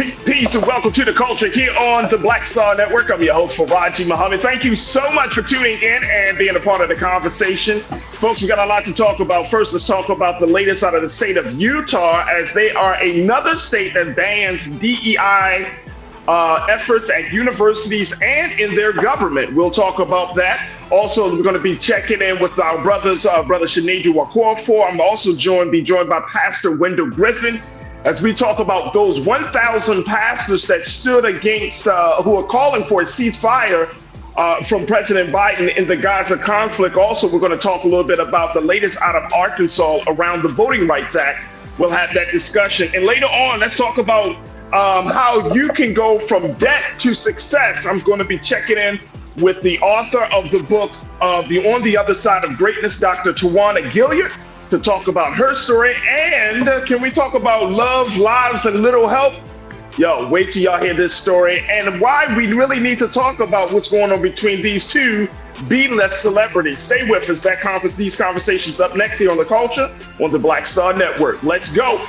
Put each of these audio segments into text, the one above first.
Peace and welcome to the culture here on the Black Star Network. I'm your host, Faraji Muhammad. Thank you so much for tuning in and being a part of the conversation. Folks, we got a lot to talk about. First, let's talk about the latest out of the state of Utah, as they are another state that bans DEI efforts at universities and in their government. We'll talk about that. Also, we're going to be checking in with our brothers, Brother Sinedu Wakofor. I'm also joined by Pastor Wendell Griffin, as we talk about those 1,000 pastors that stood against, who are calling for a ceasefire from President Biden in the Gaza conflict. Also, we're going to talk a little bit about the latest out of Arkansas around the Voting Rights Act. We'll have that discussion. And later on, let's talk about how you can go from debt to success. I'm going to be checking in with the author of the book, On the Other Side of Greatness, Dr. Tawana Gilliard, to talk about her story. And can we talk about love, lives, and little help? Yo, wait till y'all hear this story and why we really need to talk about what's going on between these two B-list celebrities. Stay with us. These conversations up next here on The Culture on the Black Star Network. Let's go.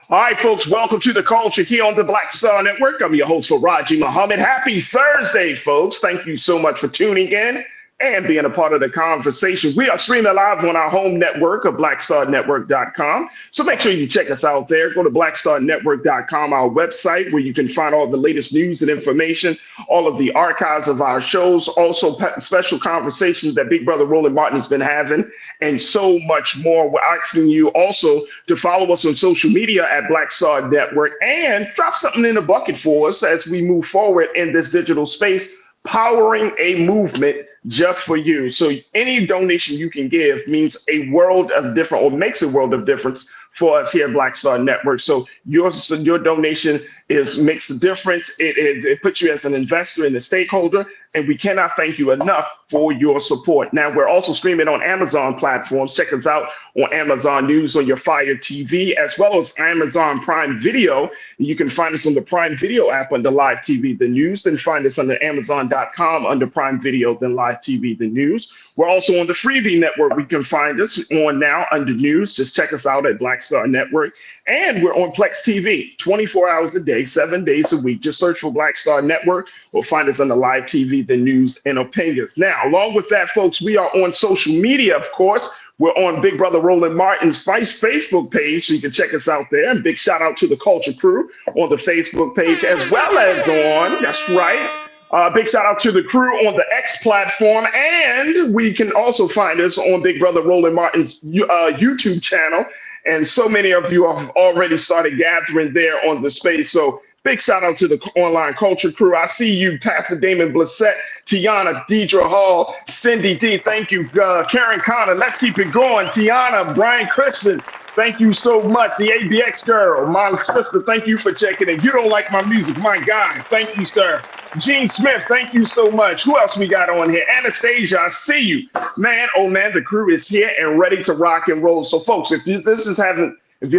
All right, folks, welcome to The Culture here on the Black Star Network. I'm your host, Faraji Muhammad. Happy Thursday, folks. Thank you so much for tuning in and being a part of the conversation. We are streaming live on our home network of blackstarnetwork.com. So make sure you check us out there. Go to blackstarnetwork.com, our website, where you can find all the latest news and information, all of the archives of our shows, also special conversations that Big Brother Roland Martin has been having, and so much more. We're asking you also to follow us on social media at Black Star Network and drop something in the bucket for us as we move forward in this digital space, powering a movement just for you. So any donation you can give means a world of difference, or makes a world of difference for us here at Black Star Network. So your donation makes a difference. It puts you as an investor and a stakeholder, and we cannot thank you enough for your support. Now, we're also streaming on Amazon platforms. Check us out on Amazon News on your Fire TV, as well as Amazon Prime Video. You can find us on the Prime Video app under Live TV, the news, then find us under Amazon.com under Prime Video, then Live TV, the news. We're also on the Freevee network. We can find us on now under news. Just check us out at Black Star Network. And we're on Plex TV 24 hours a day, 7 days a week. Just search for Black Star Network or find us on the Live TV, the news, and opinions. Now, along with that, folks, we are on social media, of course. We're on Big Brother Roland Martin's Facebook page, so you can check us out there. And big shout out to the Culture Crew on the Facebook page, as well as on, that's right, big shout out to the crew on the X platform. And we can also find us on Big Brother Roland Martin's YouTube channel. And so many of you have already started gathering there on the space. So big shout out to the online Culture Crew. I see you, Pastor Damon Blissett, Tiana, Deidre Hall, Cindy D. Thank you, Karen Connor. Let's keep it going. Tiana, Brian Chrisean. Thank you so much. The ABX girl, my sister, thank you for checking in. You don't like my music, my guy. Thank you, sir. Gene Smith, thank you so much. Who else we got on here? Anastasia, I see you. Man, oh man, the crew is here and ready to rock and roll. So folks, if you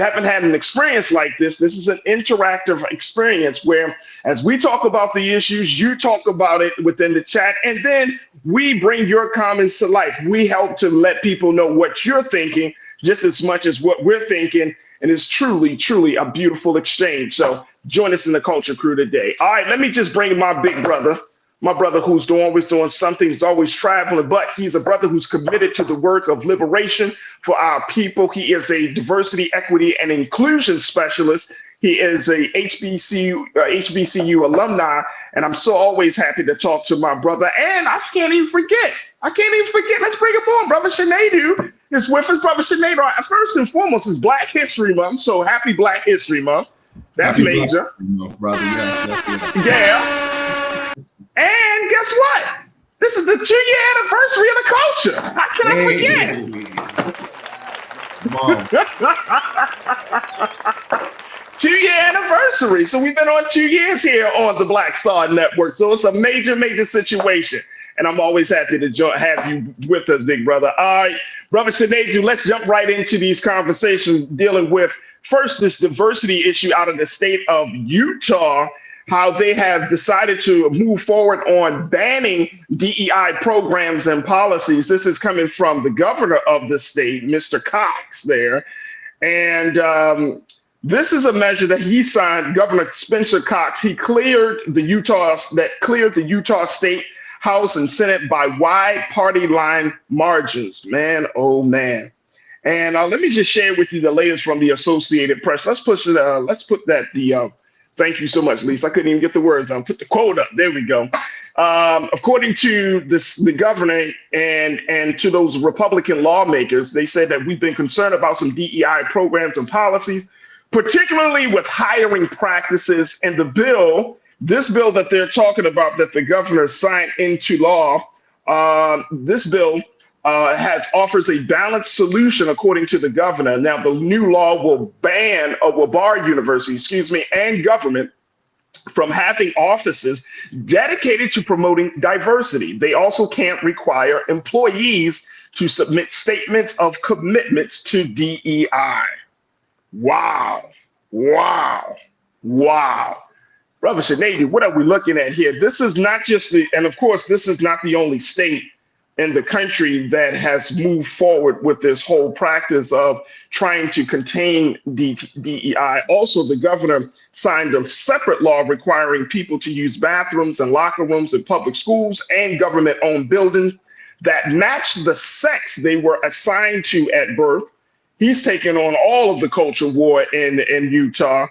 haven't had an experience like this is an interactive experience where as we talk about the issues, you talk about it within the chat, and then we bring your comments to life. We help to let people know what you're thinking just as much as what we're thinking, and it's truly, truly a beautiful exchange. So join us in the Culture Crew today. All right, let me just bring my big brother, my brother who's always doing something, he's always traveling, but he's a brother who's committed to the work of liberation for our people. He is a diversity, equity, and inclusion specialist. He is a HBCU alumni, and I'm so always happy to talk to my brother. And I can't even forget. Let's bring him on. Brother Sinedu is with us. Brother Sinedu, first and foremost, is Black History Month, so happy Black History Month. That's happy major. Month, brother. Yes. Yeah. And guess what? This is the 2-year anniversary of the culture. How can I forget? 2-year anniversary. So we've been on 2 years here on the Black Star Network. So it's a major, major situation. and I'm always happy to have you with us, big brother. All right, brother Sinead, let's jump right into these conversations dealing with first this diversity issue out of the state of Utah, how they have decided to move forward on banning DEI programs and policies. This is coming from the governor of the state, Mr. Cox there. And this is a measure that he signed, Governor Spencer Cox. He cleared the Utah State House and Senate by wide party line margins. Man, oh man. And let me just share with you the latest from the Associated Press. Let's put that thank you so much, Lisa. I couldn't even get the words out. Put the quote up. There we go. According to the governor and to those Republican lawmakers, they said that we've been concerned about some DEI programs and policies, particularly with hiring practices. And this bill that they're talking about that the governor signed into law, this bill offers a balanced solution, according to the governor. Now, the new law will bar universities, and government from having offices dedicated to promoting diversity. They also can't require employees to submit statements of commitments to DEI. Wow. Brother Sinead, what are we looking at here? This is not just and of course, this is not the only state in the country that has moved forward with this whole practice of trying to contain DEI. Also, the governor signed a separate law requiring people to use bathrooms and locker rooms in public schools and government-owned buildings that match the sex they were assigned to at birth. He's taken on all of the culture war in Utah.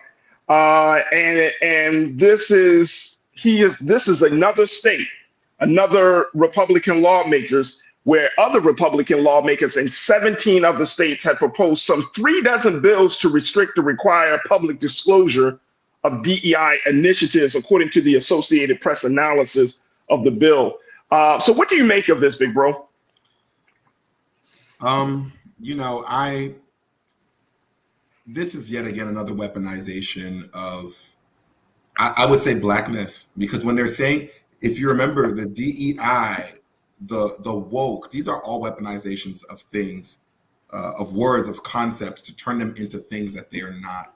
And this is another state, another Republican lawmakers, where other Republican lawmakers in 17 other states had proposed some 36 bills to restrict or require public disclosure of DEI initiatives, according to the Associated Press analysis of the bill. So what do you make of this, big bro? This is yet again another weaponization of, I would say, blackness, because when they're saying, if you remember, the DEI, the woke, these are all weaponizations of things, of words, of concepts, to turn them into things that they are not.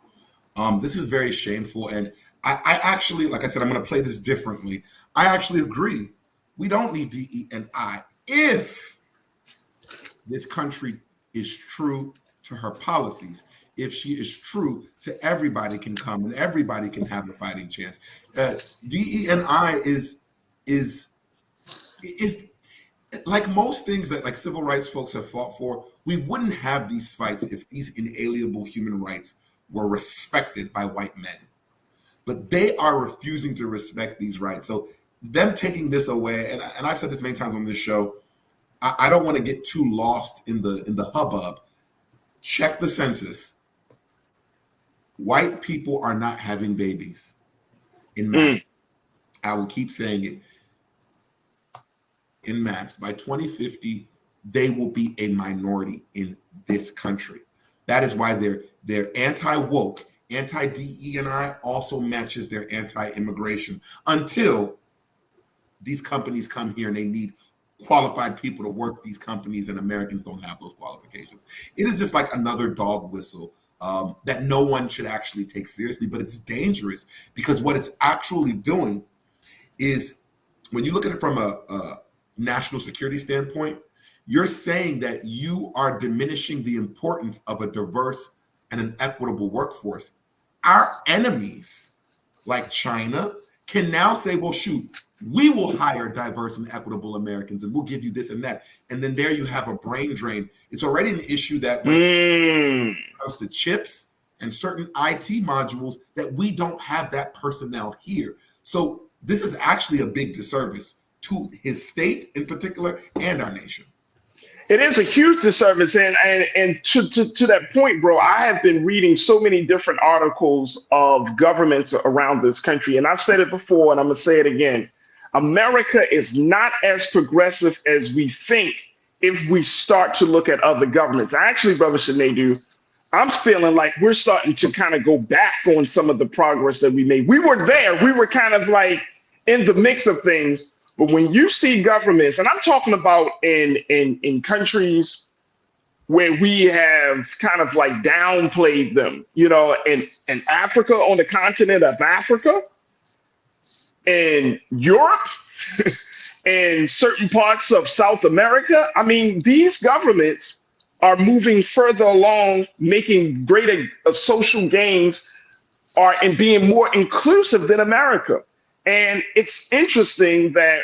This is very shameful. And I actually, like I said, I'm going to play this differently. I actually agree. We don't need DEI if this country is true to her policies. If she is true to everybody can come and everybody can have a fighting chance. DEI is like most things that like civil rights folks have fought for. We wouldn't have these fights if these inalienable human rights were respected by white men. But they are refusing to respect these rights. So them taking this away, and I've said this many times on this show, I don't want to get too lost in the hubbub. Check the census. White people are not having babies in mass. I will keep saying it. In mass. By 2050, they will be a minority in this country. That is why their anti-woke, anti-DE&I also matches their anti-immigration, until these companies come here and they need qualified people to work these companies, and Americans don't have those qualifications. It is just like another dog whistle that no one should actually take seriously, but it's dangerous, because what it's actually doing is, when you look at it from a national security standpoint, you're saying that you are diminishing the importance of a diverse and an equitable workforce. Our enemies, like China, can now say, well, shoot, we will hire diverse and equitable Americans and we'll give you this and that. And then there you have a brain drain. It's already an issue that when it comes to chips and certain IT modules, that we don't have that personnel here. So this is actually a big disservice to his state in particular and our nation. It is a huge disservice. And to that point, bro, I have been reading so many different articles of governments around this country. And I've said it before, and I'm going to say it again. America is not as progressive as we think if we start to look at other governments. Actually, Brother Sinead, I'm feeling like we're starting to kind of go back on some of the progress that we made. We were there. We were kind of like in the mix of things. But when you see governments, and I'm talking about in countries where we have kind of like downplayed them, in Africa, on the continent of Africa, in Europe, and certain parts of South America. I mean, these governments are moving further along, making greater social gains, and being more inclusive than America. And it's interesting that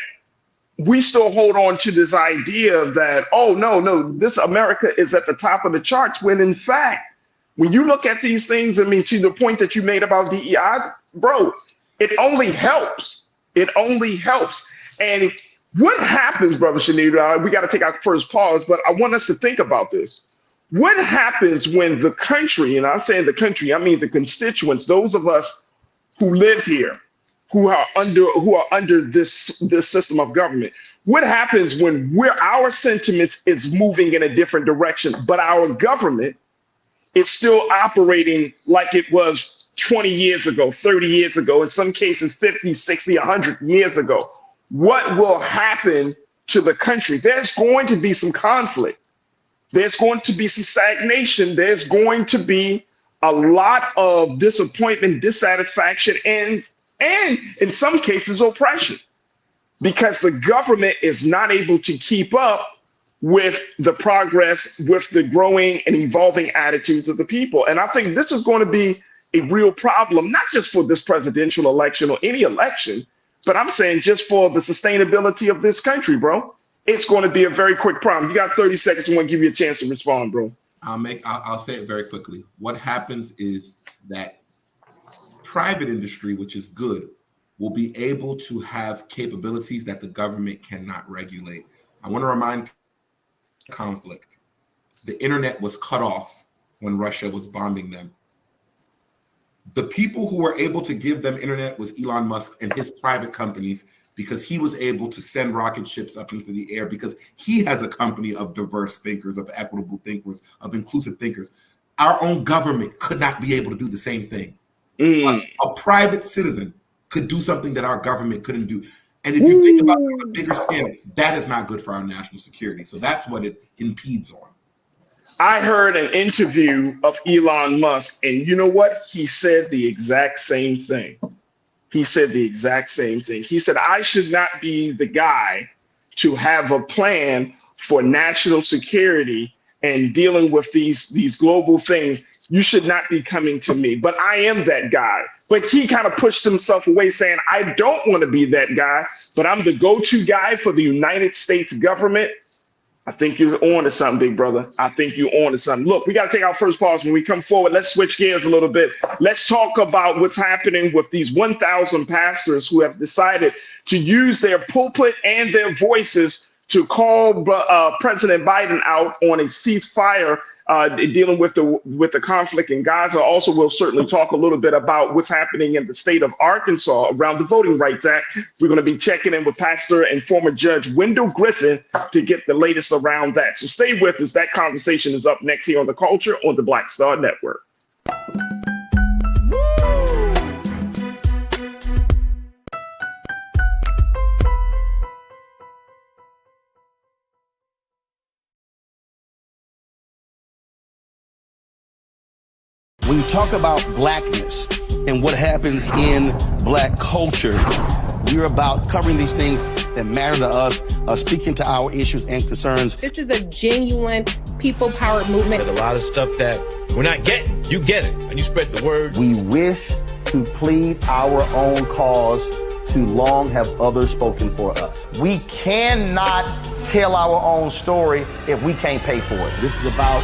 we still hold on to this idea that, oh, no, this America is at the top of the charts, when in fact, when you look at these things, I mean, to the point that you made about DEI, bro, it only helps. It only helps. And what happens, Brother Shanita, we got to take our first pause, but I want us to think about this. What happens when the country, and I'm saying the country, I mean the constituents, those of us who live here, who are under this system of government, what happens when our sentiments is moving in a different direction, but our government is still operating like it was 20 years ago, 30 years ago, in some cases 50, 60, 100 years ago? What will happen to the country? There's going to be some conflict. There's going to be some stagnation. There's going to be a lot of disappointment, dissatisfaction, and in some cases, oppression, because the government is not able to keep up with the progress, with the growing and evolving attitudes of the people. And I think this is going to be a real problem, not just for this presidential election or any election, but I'm saying just for the sustainability of this country, bro. It's going to be a very quick problem. You got 30 seconds. I want to give you a chance to respond, bro. I'll say it very quickly. What happens is that private industry, which is good, will be able to have capabilities that the government cannot regulate. I want to remind conflict. The internet was cut off when Russia was bombing them. The people who were able to give them internet was Elon Musk and his private companies, because he was able to send rocket ships up into the air, because he has a company of diverse thinkers, of equitable thinkers, of inclusive thinkers. Our own government could not be able to do the same thing. A private citizen could do something that our government couldn't do. And if you think about it on a bigger scale, that is not good for our national security. So that's what it impedes on. I heard an interview of Elon Musk, and you know what? He said the exact same thing. He said the exact same thing. He said, I should not be the guy to have a plan for national security and dealing with these global things. You should not be coming to me, but I am that guy. But he kind of pushed himself away, saying, I don't want to be that guy, but I'm the go-to guy for the United States government. I think you're on to something, big brother. I think you're on to something. Look, we got to take our first pause. When we come forward, let's switch gears a little bit. Let's talk about what's happening with these 1,000 pastors who have decided to use their pulpit and their voices to call President Biden out on a ceasefire dealing with the conflict in Gaza. Also, we'll certainly talk a little bit about what's happening in the state of Arkansas around the Voting Rights Act. We're going to be checking in with Pastor and former Judge Wendell Griffin to get the latest around that. So stay with us. That conversation is up next here on The Culture on the Black Star Network. When you talk about blackness and what happens in black culture, we're about covering these things that matter to us, speaking to our issues and concerns. This is a genuine people-powered movement. There's a lot of stuff that we're not getting. You get it, and you spread the word. We wish to plead our own cause. Too long have others spoken for us. We cannot tell our own story if we can't pay for it. This is about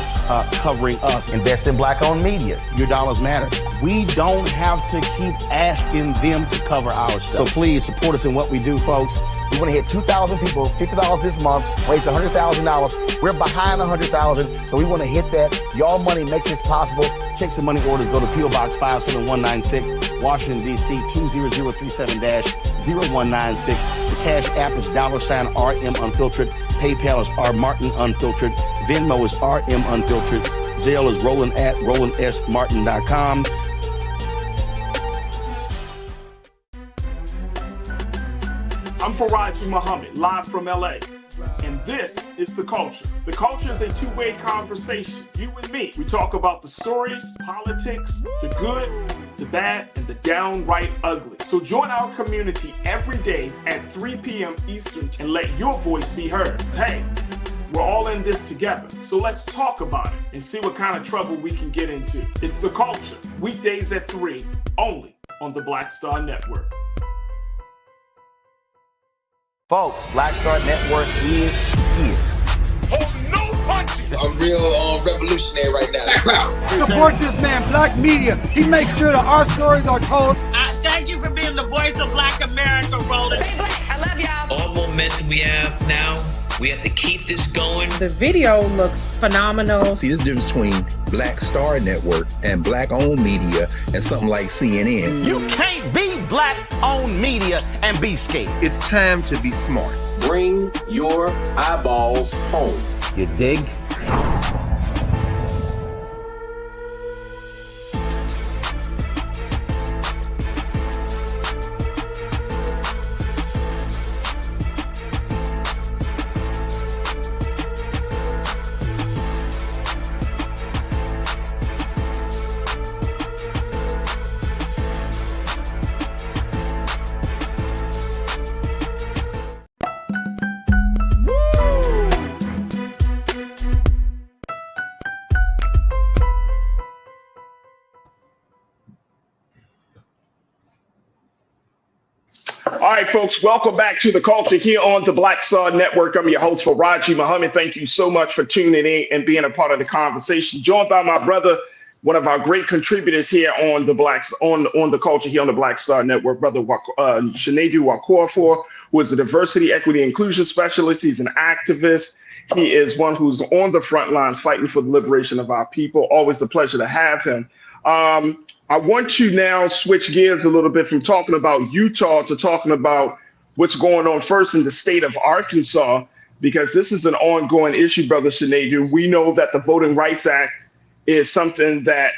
covering us. Invest in black-owned media. Your dollars matter. We don't have to keep asking them to cover our stuff. So please support us in what we do, folks. We want to hit 2,000 people, $50 this month, raise $100,000. We're behind 100,000, so we want to hit that. Y'all money makes this possible. Check some money orders. Go to P.O. Box 57196, Washington, D.C. 20037-0196. The Cash App is $RM Unfiltered. PayPal is R Martin Unfiltered. Venmo is RM Unfiltered. Zelle is Roland at RolandSMartin.com. I'm for Raji Muhammad, live from LA. And this is The Culture. The Culture is a two-way conversation. You and me. We talk about the stories, politics, the good, the bad, and the downright ugly. So join our community every day at 3 p.m. Eastern and let your voice be heard. Hey, we're all in this together. So let's talk about it and see what kind of trouble we can get into. It's The Culture. Weekdays at 3, only on the Black Star Network. Folks, Black Star Network is here. Oh, no punching! I'm real revolutionary right now. Support this man, Black Media. He makes sure that our stories are told. Thank you for being the voice of Black America, Roland. Stay black. I love y'all. All momentum we have now, we have to keep this going. The video looks phenomenal. See, there's a difference between Black Star Network and Black-owned media and something like CNN. You can't be Black-owned media and be scared. It's time to be smart. Bring your eyeballs home. You dig? All right, folks, welcome back to The Culture here on the Black Star Network. I'm your host for Raji Muhammad. Thank you so much for tuning in and being a part of the conversation. Joined by my brother, one of our great contributors here on the on the Culture here on the Black Star Network, brother Shinedu Wakorafor, who is a diversity, equity, inclusion specialist. He's an activist. He is one who's on the front lines fighting for the liberation of our people. Always a pleasure to have him. I want to now switch gears a little bit from talking about Utah to talking about what's going on first in the state of Arkansas, because this is an ongoing issue, Brother Shinedu. We know that the Voting Rights Act is something that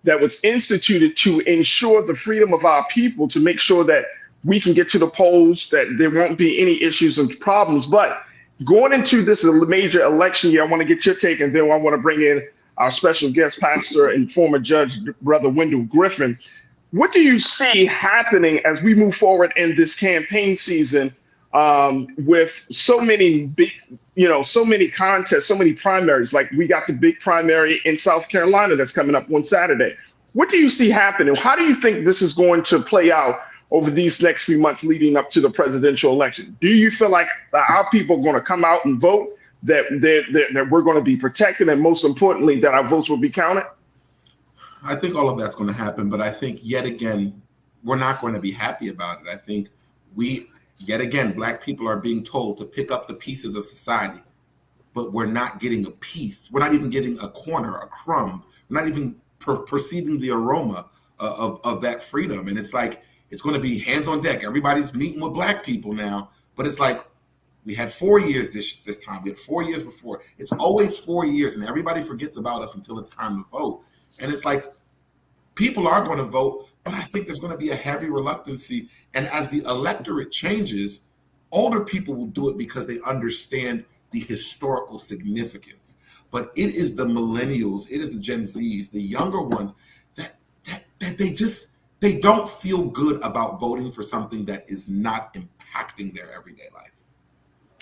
that was instituted to ensure the freedom of our people, to make sure that we can get to the polls, that there won't be any issues and problems. But going into this major election year, I want to get your take, and then I want to bring in our special guest pastor and former judge, Brother Wendell Griffin. What do you see happening as we move forward in this campaign season with so many big, so many contests, so many primaries? Like we got the big primary in South Carolina that's coming up on Saturday. What do you see happening? How do you think this is going to play out over these next few months leading up to the presidential election? Do you feel like our people are going to come out and vote, that we're going to be protected, and most importantly, that our votes will be counted? I think all of that's going to happen, but I think yet again, we're not going to be happy about it. I think yet again, Black people are being told to pick up the pieces of society, but we're not getting a piece. We're not even getting a corner, a crumb. We're not even perceiving the aroma of that freedom. And it's like, it's going to be hands on deck. Everybody's meeting with Black people now, but it's like, we had 4 years this time. We had 4 years before. It's always 4 years, and everybody forgets about us until it's time to vote. And it's like, people are going to vote, but I think there's going to be a heavy reluctancy. And as the electorate changes, older people will do it because they understand the historical significance. But it is the millennials, it is the Gen Zs, the younger ones, that they don't feel good about voting for something that is not impacting their everyday life.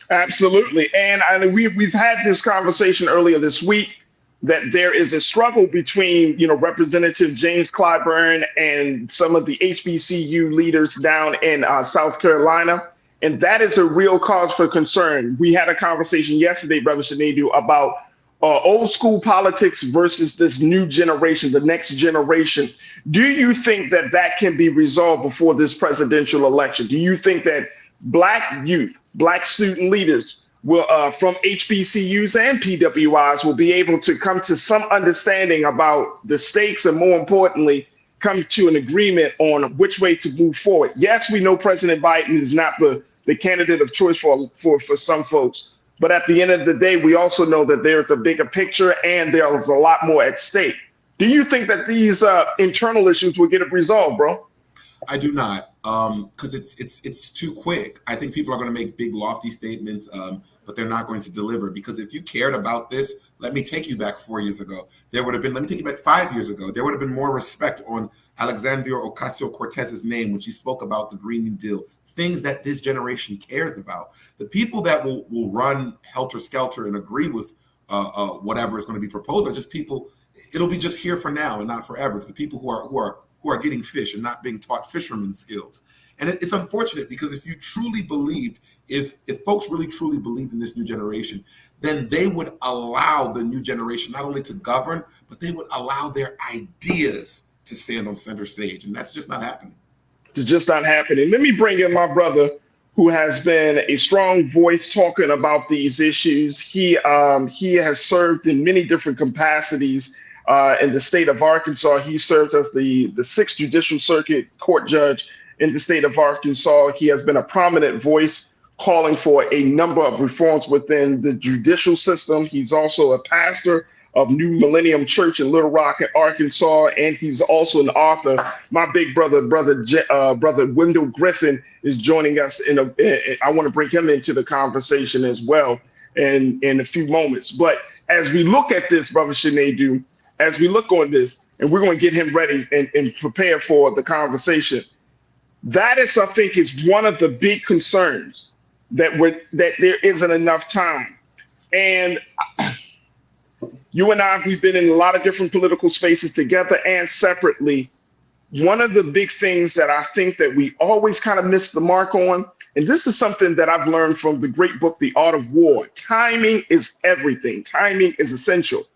Absolutely. And we've had this conversation earlier this week that there is a struggle between, Representative James Clyburn and some of the HBCU leaders down in South Carolina. And that is a real cause for concern. We had a conversation yesterday, Brother Shinedu, about old school politics versus this new generation, the next generation. Do you think that can be resolved before this presidential election? Do you think that Black youth, Black student leaders will, from HBCUs and PWIs, will be able to come to some understanding about the stakes, and more importantly, come to an agreement on which way to move forward? Yes, we know President Biden is not the candidate of choice for some folks, but at the end of the day, we also know that there's a bigger picture and there's a lot more at stake. Do you think that these internal issues will get resolved, bro? I do not. because it's too quick. I think people are going to make big, lofty statements, but they're not going to deliver. Because if you cared about this, let me take you back 4 years ago. There would have been, let me take you back 5 years ago. There would have been more respect on Alexandria Ocasio-Cortez's name when she spoke about the Green New Deal, things that this generation cares about. The people that will run helter-skelter and agree with whatever is going to be proposed are just people. It'll be just here for now and not forever. It's the people who are getting fish and not being taught fisherman skills. And it's unfortunate, because if you truly believed, if folks really truly believed in this new generation, then they would allow the new generation not only to govern, but they would allow their ideas to stand on center stage. And that's just not happening. It's just not happening. Let me bring in my brother, who has been a strong voice talking about these issues. He has served in many different capacities in the state of Arkansas. He served as the 6th Judicial Circuit Court Judge in the state of Arkansas. He has been a prominent voice calling for a number of reforms within the judicial system. He's also a pastor of New Millennium Church in Little Rock, Arkansas, and he's also an author. My big brother Wendell Griffin is joining us. I want to bring him into the conversation as well in a few moments. But as we look at this, Brother Shinedu, as we look on this, and we're going to get him ready and prepare for the conversation, that is, I think, is one of the big concerns, that there isn't enough time. And you and I, we've been in a lot of different political spaces together and separately. One of the big things that I think that we always kind of miss the mark on, and this is something that I've learned from the great book, The Art of War. Timing is everything. Timing is essential.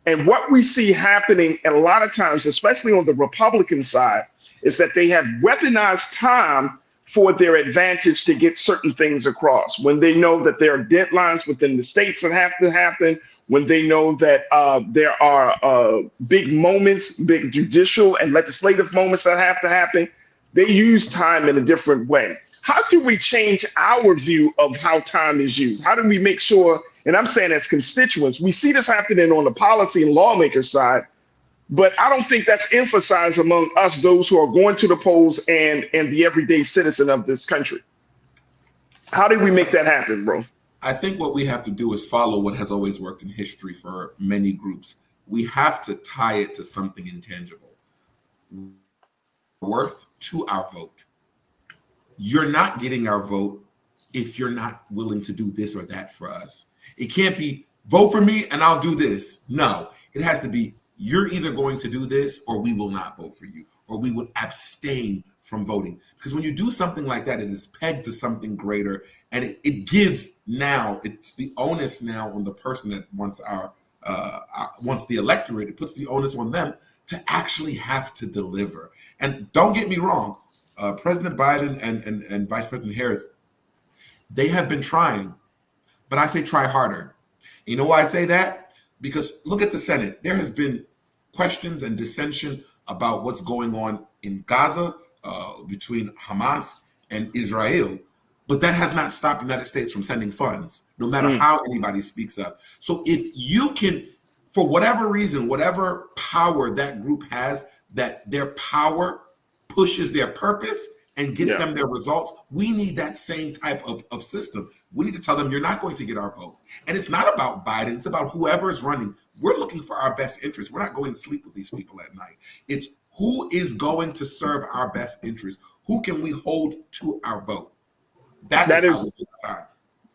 And what we see happening a lot of times, especially on the Republican side, is that they have weaponized time for their advantage to get certain things across. When they know that there are deadlines within the states that have to happen, when they know that there are big moments, big judicial and legislative moments that have to happen, they use time in a different way. How do we change our view of how time is used? How do we make sure, and I'm saying as constituents, we see this happening on the policy and lawmaker side, but I don't think that's emphasized among us, those who are going to the polls and the everyday citizen of this country. How do we make that happen, bro? I think what we have to do is follow what has always worked in history for many groups. We have to tie it to something intangible. Worth to our vote. You're not getting our vote if you're not willing to do this or that for us. It can't be vote for me and I'll do this. No, it has to be you're either going to do this or we will not vote for you, or we would abstain from voting. Because when you do something like that, it is pegged to something greater, and it gives now, it's the onus now on the person that wants wants the electorate. It puts the onus on them to actually have to deliver. And don't get me wrong, President Biden and Vice President Harris, they have been trying, but I say try harder. You know why I say that? Because look at the Senate. There has been questions and dissension about what's going on in Gaza between Hamas and Israel, but that has not stopped the United States from sending funds, no matter how anybody speaks up. So if you can, for whatever reason, whatever power that group has, that their power pushes their purpose and gets them their results, we need that same type of system. We need to tell them, you're not going to get our vote. And it's not about Biden. It's about whoever's running. We're looking for our best interest. We're not going to sleep with these people at night. It's who is going to serve our best interest. Who can we hold to our vote? That is how we do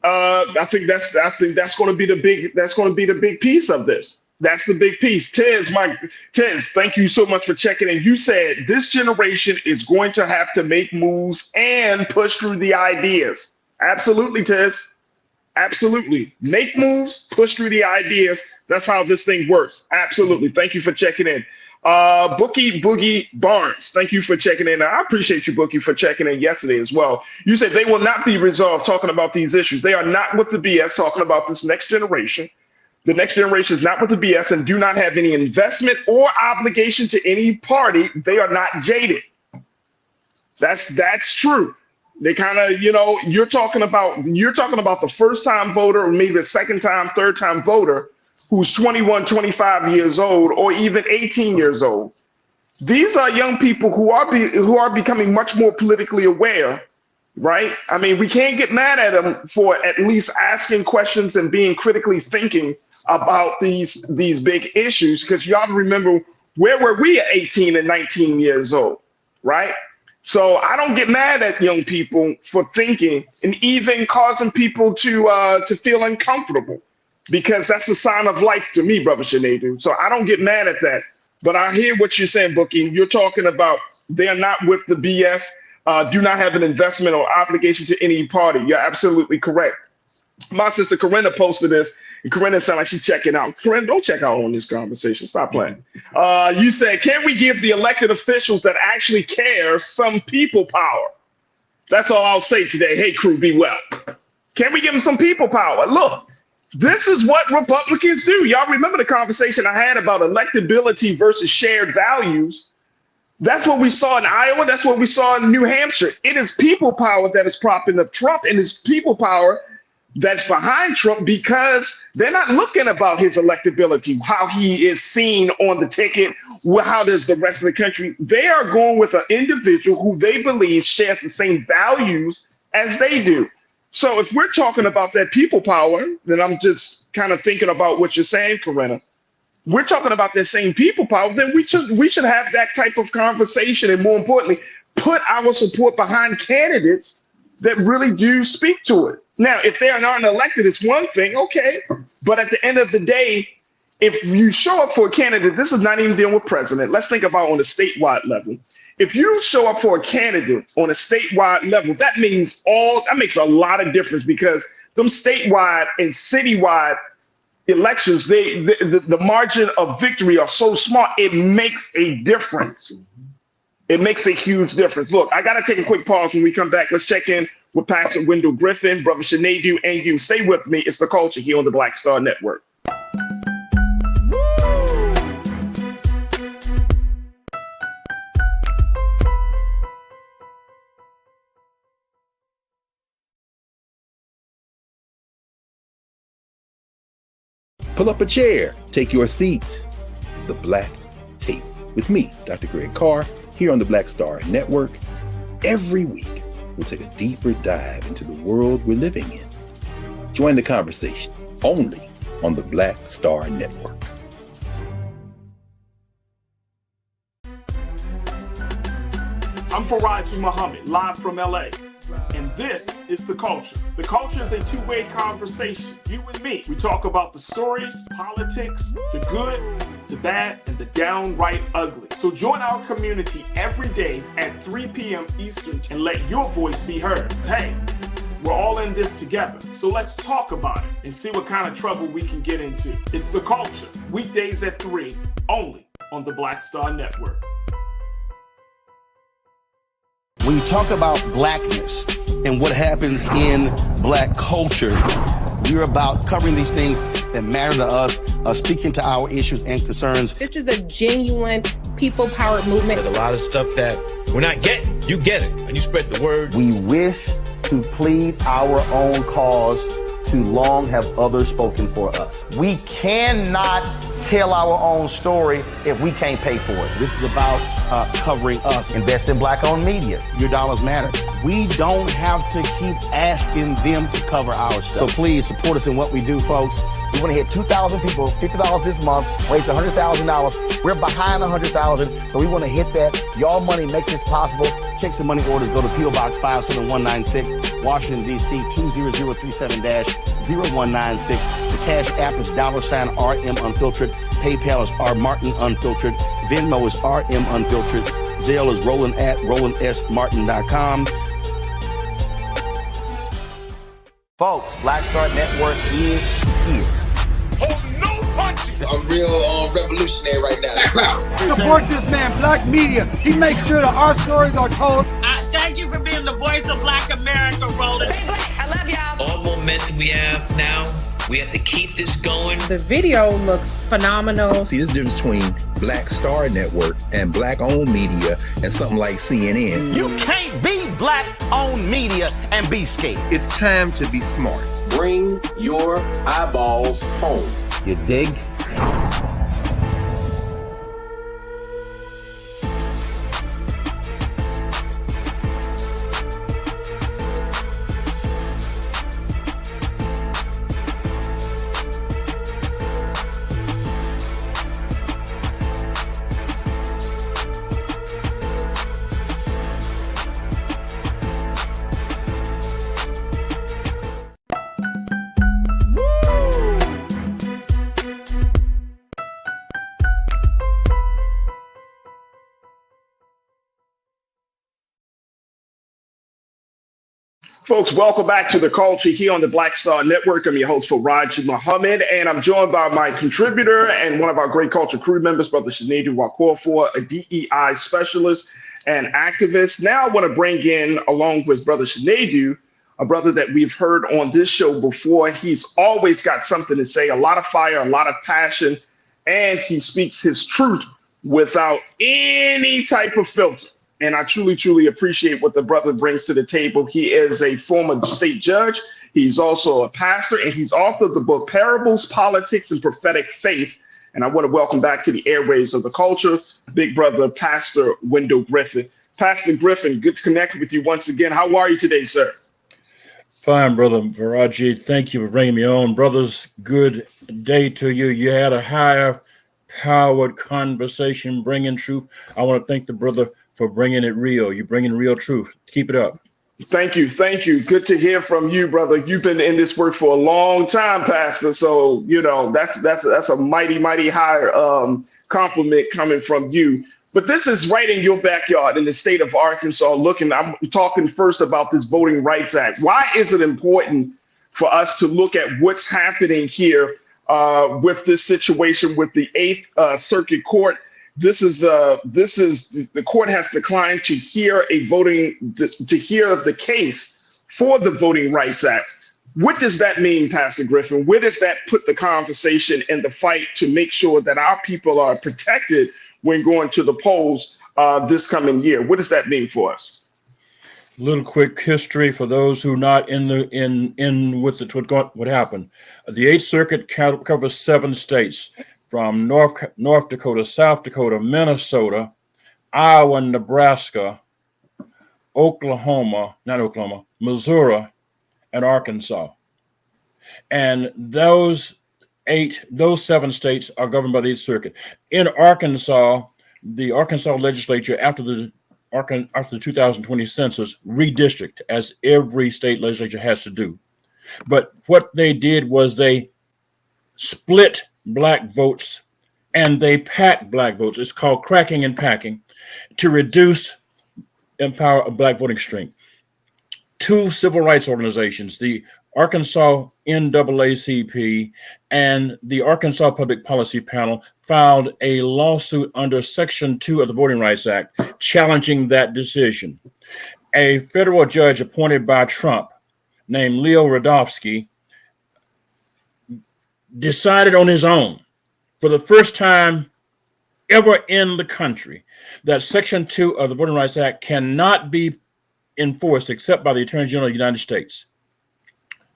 it. I think that's going to be the big piece of this. That's the big piece. Tez, thank you so much for checking in. You said this generation is going to have to make moves and push through the ideas. Absolutely, Tez. Absolutely. Make moves, push through the ideas. That's how this thing works. Absolutely. Thank you for checking in. Boogie Barnes, thank you for checking in. I appreciate you, Boogie, for checking in yesterday as well. You said they will not be resolved talking about these issues. They are not with the BS talking about this next generation. The next generation is not with the BS and do not have any investment or obligation to any party. They are not jaded. That's true. They kind of, you're talking about the first time voter, or maybe the second time, third time voter who's 21, 25 years old, or even 18 years old. these are young people who are becoming much more politically aware, right? I mean, we can't get mad at them for at least asking questions and being critically thinking about these big issues, because y'all remember, where were we at 18 and 19 years old, right? So I don't get mad at young people for thinking and even causing people to feel uncomfortable, because that's a sign of life to me, Brother Sinead. So I don't get mad at that. But I hear what you're saying, Bookie. You're talking about they're not with the BS, do not have an investment or obligation to any party. You're absolutely correct. My sister Corinna posted this, and Corinna sounded like she's checking out. Corinna, don't check out on this conversation. Stop playing. You said, can we give the elected officials that actually care some people power? That's all I'll say today. Hey, crew, be well. Can we give them some people power? Look, this is what Republicans do. Y'all remember the conversation I had about electability versus shared values? That's what we saw in Iowa. That's what we saw in New Hampshire. It is people power that is propping up Trump, and it's people power that's behind Trump, because they're not looking about his electability, how he is seen on the ticket, how does the rest of the country. They are going with an individual who they believe shares the same values as they do. So if we're talking about that people power, then I'm just kind of thinking about what you're saying, Corinna. We're talking about that same people power, then we should have that type of conversation, and more importantly, put our support behind candidates that really do speak to it. Now, if they aren't elected, it's one thing, okay. But at the end of the day, if you show up for a candidate, this is not even dealing with president. Let's think about on a statewide level. If you show up for a candidate on a statewide level, that makes a lot of difference, because them statewide and citywide elections, the margin of victory are so small, it makes a difference. It makes a huge difference. Look, I got to take a quick pause. When we come back, let's check in with Pastor Wendell Griffin, Brother Sinead, and you. Stay with me. It's The Culture here on the Black Star Network. Pull up a chair, take your seat. The Black Tape with me, Dr. Greg Carr, here on the Black Star Network. Every week, we'll take a deeper dive into the world we're living in. Join the conversation only on the Black Star Network. I'm Faraji Muhammad, live from LA. And this is The Culture. The Culture is a two-way conversation. You and me. We talk about the stories, politics, the good, the bad, and the downright ugly. So join our community every day at 3 p.m. Eastern and let your voice be heard. Hey, we're all in this together. So let's talk about it and see what kind of trouble we can get into. It's The Culture, weekdays at 3, only on the Black Star Network. When you talk about blackness and what happens in black culture, we're about covering these things that matter to us, speaking to our issues and concerns. This is a genuine people-powered movement. There's a lot of stuff that we're not getting. You get it, and you spread the word. We wish to plead our own cause. Too long have others spoken for us. We cannot tell our own story if we can't pay for it. This is about covering us. Invest in black-owned media. Your dollars matter. We don't have to keep asking them to cover our stuff. So please support us in what we do, folks. We want to hit 2,000 people, $50 this month, raise $100,000. We're behind 100,000, so we want to hit that. Y'all money makes this possible. Check some money orders. Go to P.O. Box 57196, Washington, D.C. 20037-0196. The Cash App is $RM Unfiltered. PayPal is R Martin Unfiltered. Venmo is RM Unfiltered. Zelle is Roland at RolandSMartin.com. Folks, Black Star Network is here. Oh, no punches! I'm real revolutionary right now. Support this man, Black Media. He makes sure that our stories are told. Thank you for being the voice of Black America, Roland. Stay black. I love y'all. All momentum we have now, we have to keep this going. The video looks phenomenal. See, there's a difference between Black Star Network and black-owned media and something like CNN. You can't be black-owned media and be scared. It's time to be smart. Bring your eyeballs home. You dig? Folks, welcome back to The Culture here on the Black Star Network. I'm your host, Faraji Muhammad, and I'm joined by my contributor and one of our great culture crew members, Brother Sinead Wakofor, a DEI specialist and activist. Now I want to bring in, along with Brother Sinead, a brother that we've heard on this show before. He's always got something to say, a lot of fire, a lot of passion, and he speaks his truth without any type of filter. And I truly, truly appreciate what the brother brings to the table. He is a former state judge. He's also a pastor, and he's author of the book Parables, Politics, and Prophetic Faith. And I want to welcome back to the airwaves of The Culture, big brother, Pastor Wendell Griffin. Pastor Griffin, good to connect with you once again. How are you today, sir? Fine, Brother Faraji. Thank you for bringing me on. Brothers, good day to you. You had a higher powered conversation, bringing truth. I want to thank the brother for bringing it real. You're bringing real truth. Keep it up. Thank you. Thank you. Good to hear from you, brother. You've been in this work for a long time, Pastor. So, you know, that's a mighty, mighty high compliment coming from you. But this is right in your backyard in the state of Arkansas. I'm talking first about this Voting Rights Act. Why is it important for us to look at what's happening here with this situation with the Eighth Circuit Court? The court has declined to hear the case for the Voting Rights Act. What does that mean, Pastor Griffin? Where does that put the conversation in the fight to make sure that our people are protected when going to the polls this coming year? What does that mean for us? Little quick history for those who are not in with what happened. The Eighth Circuit covers 7 states. From North Dakota, South Dakota, Minnesota, Iowa, Nebraska, Missouri, and Arkansas. And those 7 states are governed by the Eighth Circuit. In Arkansas, the Arkansas legislature, after the 2020 census, redistricted, as every state legislature has to do. But what they did was they split black votes and they packed black votes. It's called cracking and packing to reduce empower a black voting strength. 2 civil rights organizations, the Arkansas NAACP and the Arkansas Public Policy Panel, filed a lawsuit under Section 2 of the Voting Rights Act challenging that decision. A federal judge appointed by Trump named Leo Radofsky decided on his own, for the first time ever in the country, that Section 2 of the Voting Rights Act cannot be enforced except by the Attorney General of the United States.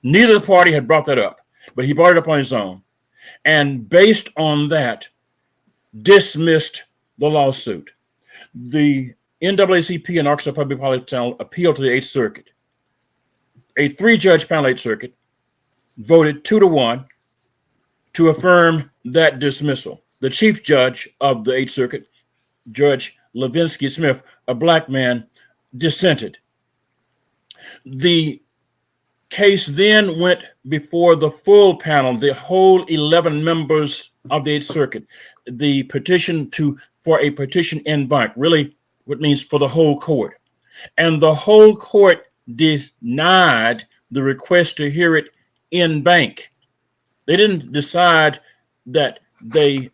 Neither party had brought that up, but he brought it up on his own. And based on that, dismissed the lawsuit. The NAACP and Arkansas Public Policy Panel appealed to the Eighth Circuit. A 3-judge panel, Eighth Circuit, voted 2-1 to affirm that dismissal. The chief judge of the Eighth Circuit, Judge Levinsky Smith, a black man, dissented. The case then went before the full panel, the whole 11 members of the Eighth Circuit. The petition for a petition en banc, really what means for the whole court. And the whole court denied the request to hear it en banc. They didn't decide that the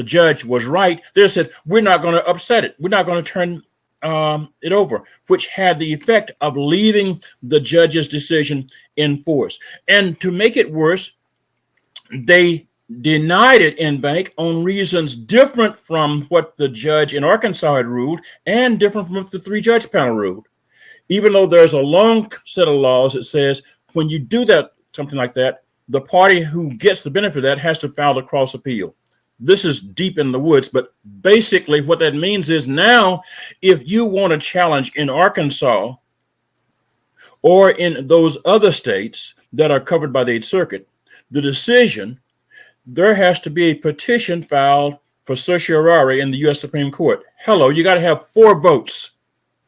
judge was right. They said, we're not going to upset it. We're not going to turn it over, which had the effect of leaving the judge's decision in force. And to make it worse, they denied it en banc on reasons different from what the judge in Arkansas had ruled and different from what the 3-judge panel ruled. Even though there's a long set of laws that says when you do that, something like that, the party who gets the benefit of that has to file a cross appeal. This is deep in the woods, but basically what that means is now if you want a challenge in Arkansas or in those other states that are covered by the Eighth Circuit, the decision, there has to be a petition filed for certiorari in the U.S. Supreme Court. Hello, you got to have 4 votes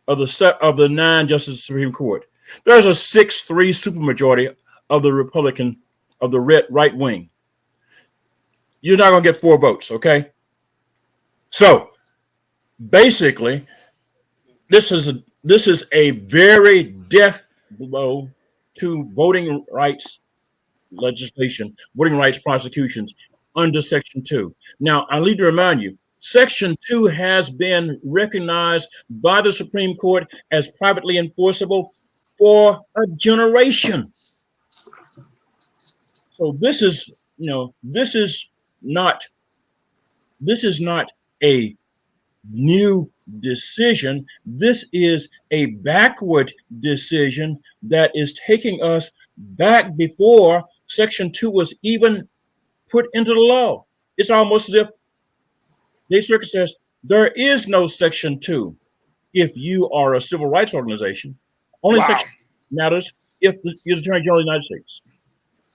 of the 9 justices of the Supreme Court. There's a 6-3 supermajority of the Republican of the right wing. You're not going to get 4 votes, okay? So basically, this is a very below to voting rights legislation, voting rights prosecutions under Section 2. Now, I need to remind you, Section 2 has been recognized by the Supreme Court as privately enforceable for a generation. So this is, this is not a new decision. This is a backward decision that is taking us back before Section 2 was even put into the law. It's almost as if the circuit says there is no Section 2 if you are a civil rights organization. Only Section matters if you're the Attorney General of the United States.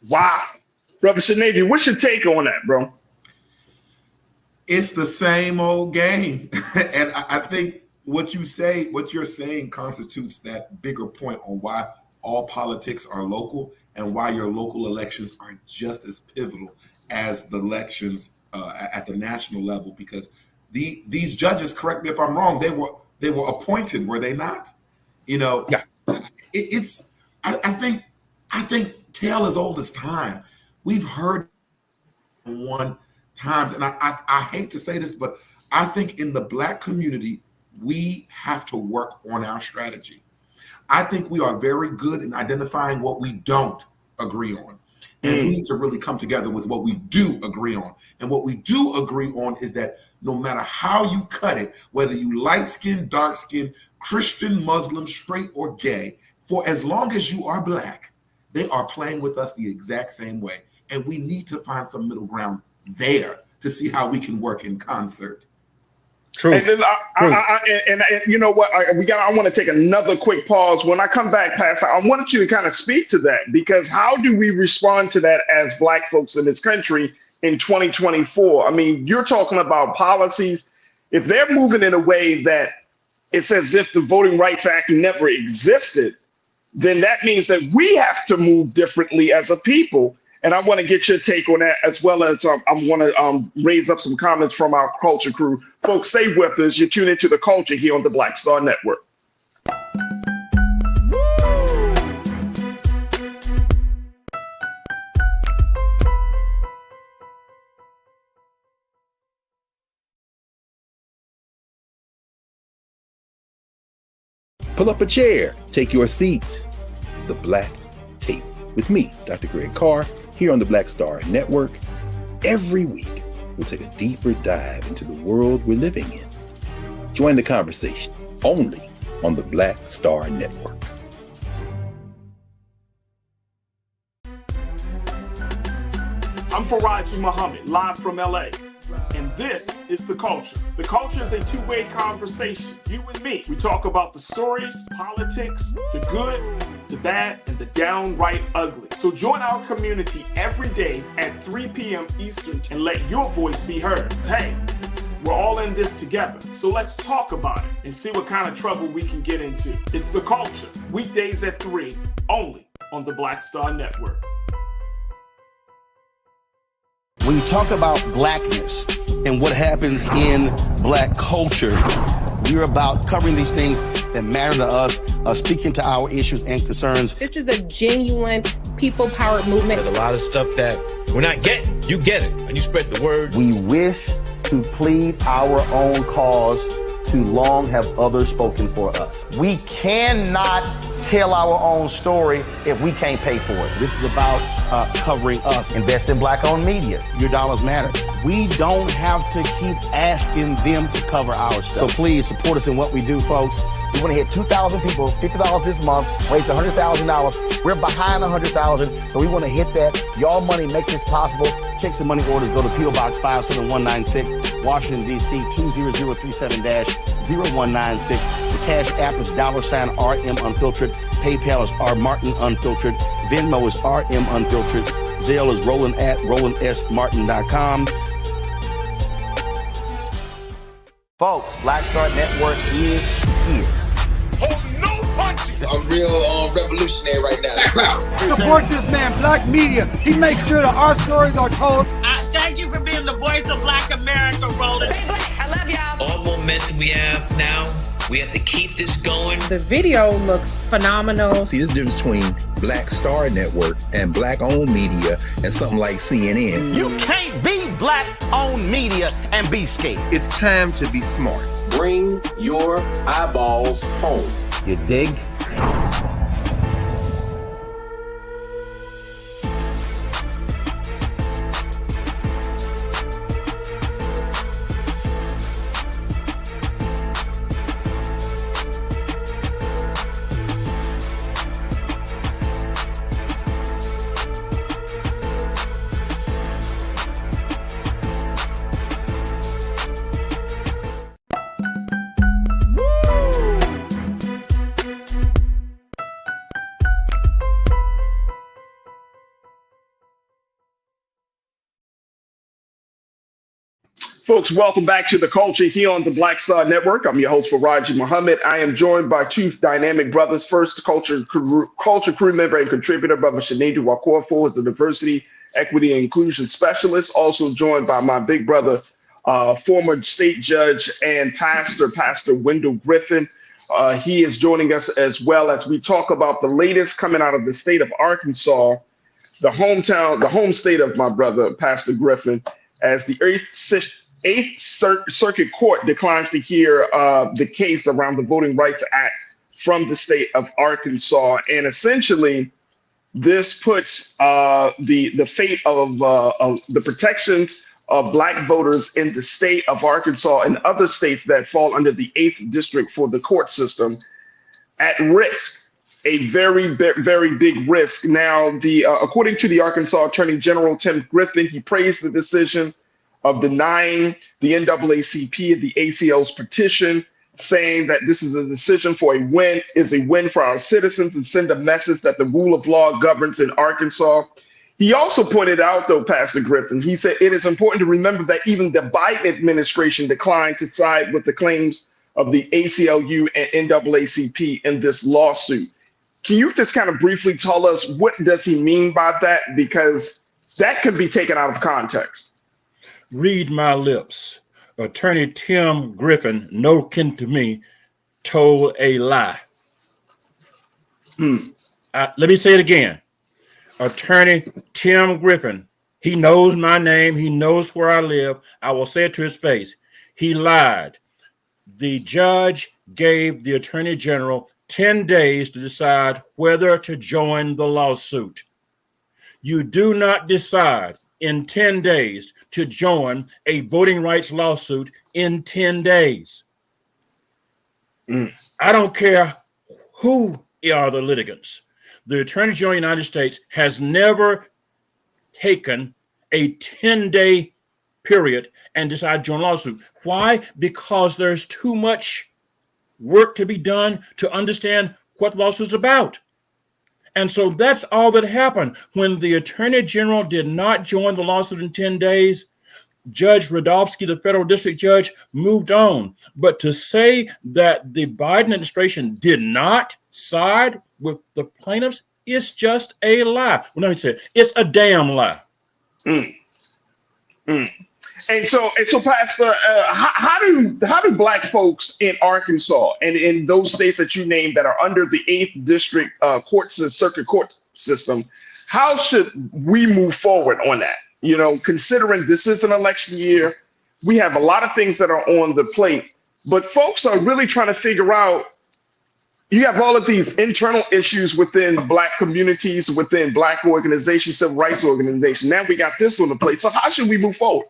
Wow. Brother Sinead, what's your take on that, bro? It's the same old game. And I think what you're saying constitutes that bigger point on why all politics are local and why your local elections are just as pivotal as the elections at the national level, because these judges, correct me if I'm wrong, they were appointed, were they not? Yeah. I think tale as old as time. We've heard one times, and I hate to say this, but I think in the Black community, we have to work on our strategy. I think we are very good in identifying what we don't agree on. And we need to really come together with what we do agree on. And what we do agree on is that no matter how you cut it, whether you light skin, dark skin, Christian, Muslim, straight, or gay, for as long as you are Black, they are playing with us the exact same way. And we need to find some middle ground there to see how we can work in concert. True. And then and you know what? I want to take another quick pause. When I come back, Pastor, I wanted you to kind of speak to that, because how do we respond to that as Black folks in this country in 2024? I mean, you're talking about policies. If they're moving in a way that it's as if the Voting Rights Act never existed, then that means that we have to move differently as a people. And I want to get your take on that, as well as I want to raise up some comments from our culture crew. Folks, stay with us. You're tuned into The Culture here on the Black Star Network. Pull up a chair, take your seat. The Black Tape with me, Dr. Greg Carr, here on the Black Star Network. Every week, we'll take a deeper dive into the world we're living in. Join the conversation only on the Black Star Network. I'm Faraji Muhammad, live from LA. And this is The Culture. The Culture is a two-way conversation. You and me. We talk about the stories, politics, the good, the bad, and the downright ugly. So join our community every day at 3 p.m. Eastern and let your voice be heard. Hey, we're all in this together. So let's talk about it and see what kind of trouble we can get into. It's The Culture, weekdays at 3, only on the Black Star Network. When you talk about Blackness and what happens in Black culture, we're about covering these things that matter to us, speaking to our issues and concerns. This is a genuine people-powered movement. There's a lot of stuff that we're not getting. You get it, and you spread the word. We wish to plead our own cause. Too long have others spoken for us. We cannot tell our own story if we can't pay for it. This is about covering us. Invest in Black-owned media. Your dollars matter. We don't have to keep asking them to cover our stuff. So please support us in what we do, folks. We want to hit 2,000 people, $50 this month, raise $100,000. We're behind 100,000, so we want to hit that. Your money makes this possible. Checks and money orders go to P.O. Box 57196, Washington, D.C. 20037-0196. The Cash App is $RM Unfiltered. PayPal is R Martin Unfiltered. Venmo is RM Unfiltered. Zelle is Roland at RolandSMartin.com. Folks, Black Star Network is here. Oh, no punches! I'm real revolutionary right now. Support this man, Black media. He makes sure that our stories are told. Thank you for being the voice of Black America, Roland. I love y'all. All momentum we have now, We have to keep this going. The video looks phenomenal. See, this difference between Black Star Network and Black-owned media and something like CNN. You can't be Black-owned media and be scared. It's time to be smart. Bring your eyeballs home. You dig? Folks, welcome back to The Culture here on the Black Star Network. I'm your host, Faraji Muhammad. I am joined by two dynamic brothers. First, culture crew member and contributor, Brother Sinedu Wakorfo, the Diversity, Equity, and Inclusion Specialist. Also joined by my big brother, former state judge and pastor, Pastor Wendell Griffin. He is joining us as well as we talk about the latest coming out of the state of Arkansas, the home state of my brother, Pastor Griffin, as the Eighth Circuit Court declines to hear the case around the Voting Rights Act from the state of Arkansas. And essentially, this puts the fate of the protections of Black voters in the state of Arkansas and other states that fall under the 8th District for the court system at risk, a very, very big risk. Now, according to the Arkansas Attorney General, Tim Griffin, he praised the decision of denying the NAACP and the ACL's petition, saying that this is a decision for a win for our citizens and send a message that the rule of law governs in Arkansas. He also pointed out, though, Pastor Griffin, he said it is important to remember that even the Biden administration declined to side with the claims of the ACLU and NAACP in this lawsuit. Can you just kind of briefly tell us what does he mean by that? Because that could be taken out of context. Read my lips. Attorney Tim Griffin, no kin to me, told a lie. Let me say it again. Attorney Tim Griffin, he knows my name. He knows where I live. I will say it to his face. He lied. The judge gave the Attorney General 10 days to decide whether to join the lawsuit. You do not decide in 10 days to join a voting rights lawsuit in 10 days. I don't care who are the litigants. The Attorney General of the United States has never taken a 10-day period and decided to join a lawsuit. Why? Because there's too much work to be done to understand what the lawsuit is about. And so that's all that happened. When the Attorney General did not join the lawsuit in 10 days, Judge Radofsky, the federal district judge, moved on. But to say that the Biden administration did not side with the plaintiffs is just a lie. Well, let me say it's a damn lie. And so, Pastor, how do Black folks in Arkansas and in those states that you named that are under the 8th District Circuit Court system, how should we move forward on that? You know, considering this is an election year, we have a lot of things that are on the plate, but folks are really trying to figure out, you have all of these internal issues within Black communities, within Black organizations, civil rights organizations. Now we got this on the plate. So how should we move forward?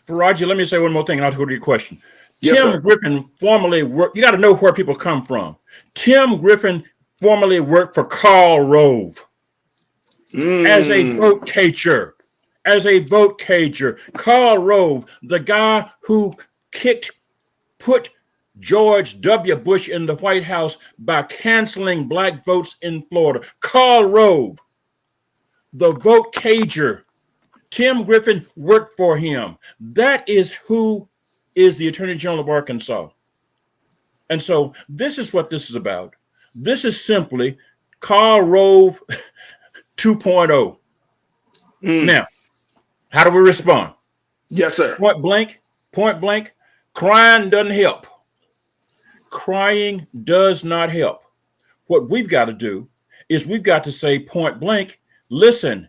Roger, let me say one more thing and I'll go to your question. Yes, Tim sir. Griffin formerly worked, you got to know where people come from. Tim Griffin formerly worked for Karl Rove as a vote cager. Karl Rove, the guy who put George W. Bush in the White House by canceling Black votes in Florida. Karl Rove, the vote cager. Tim Griffin worked for him. That is who is the Attorney General of Arkansas. And so this is what this is about. This is simply Karl Rove 2.0. Now, how do we respond? Yes, sir. Point blank, crying doesn't help. crying does not help. What we've got to do is we've got to say point blank, listen,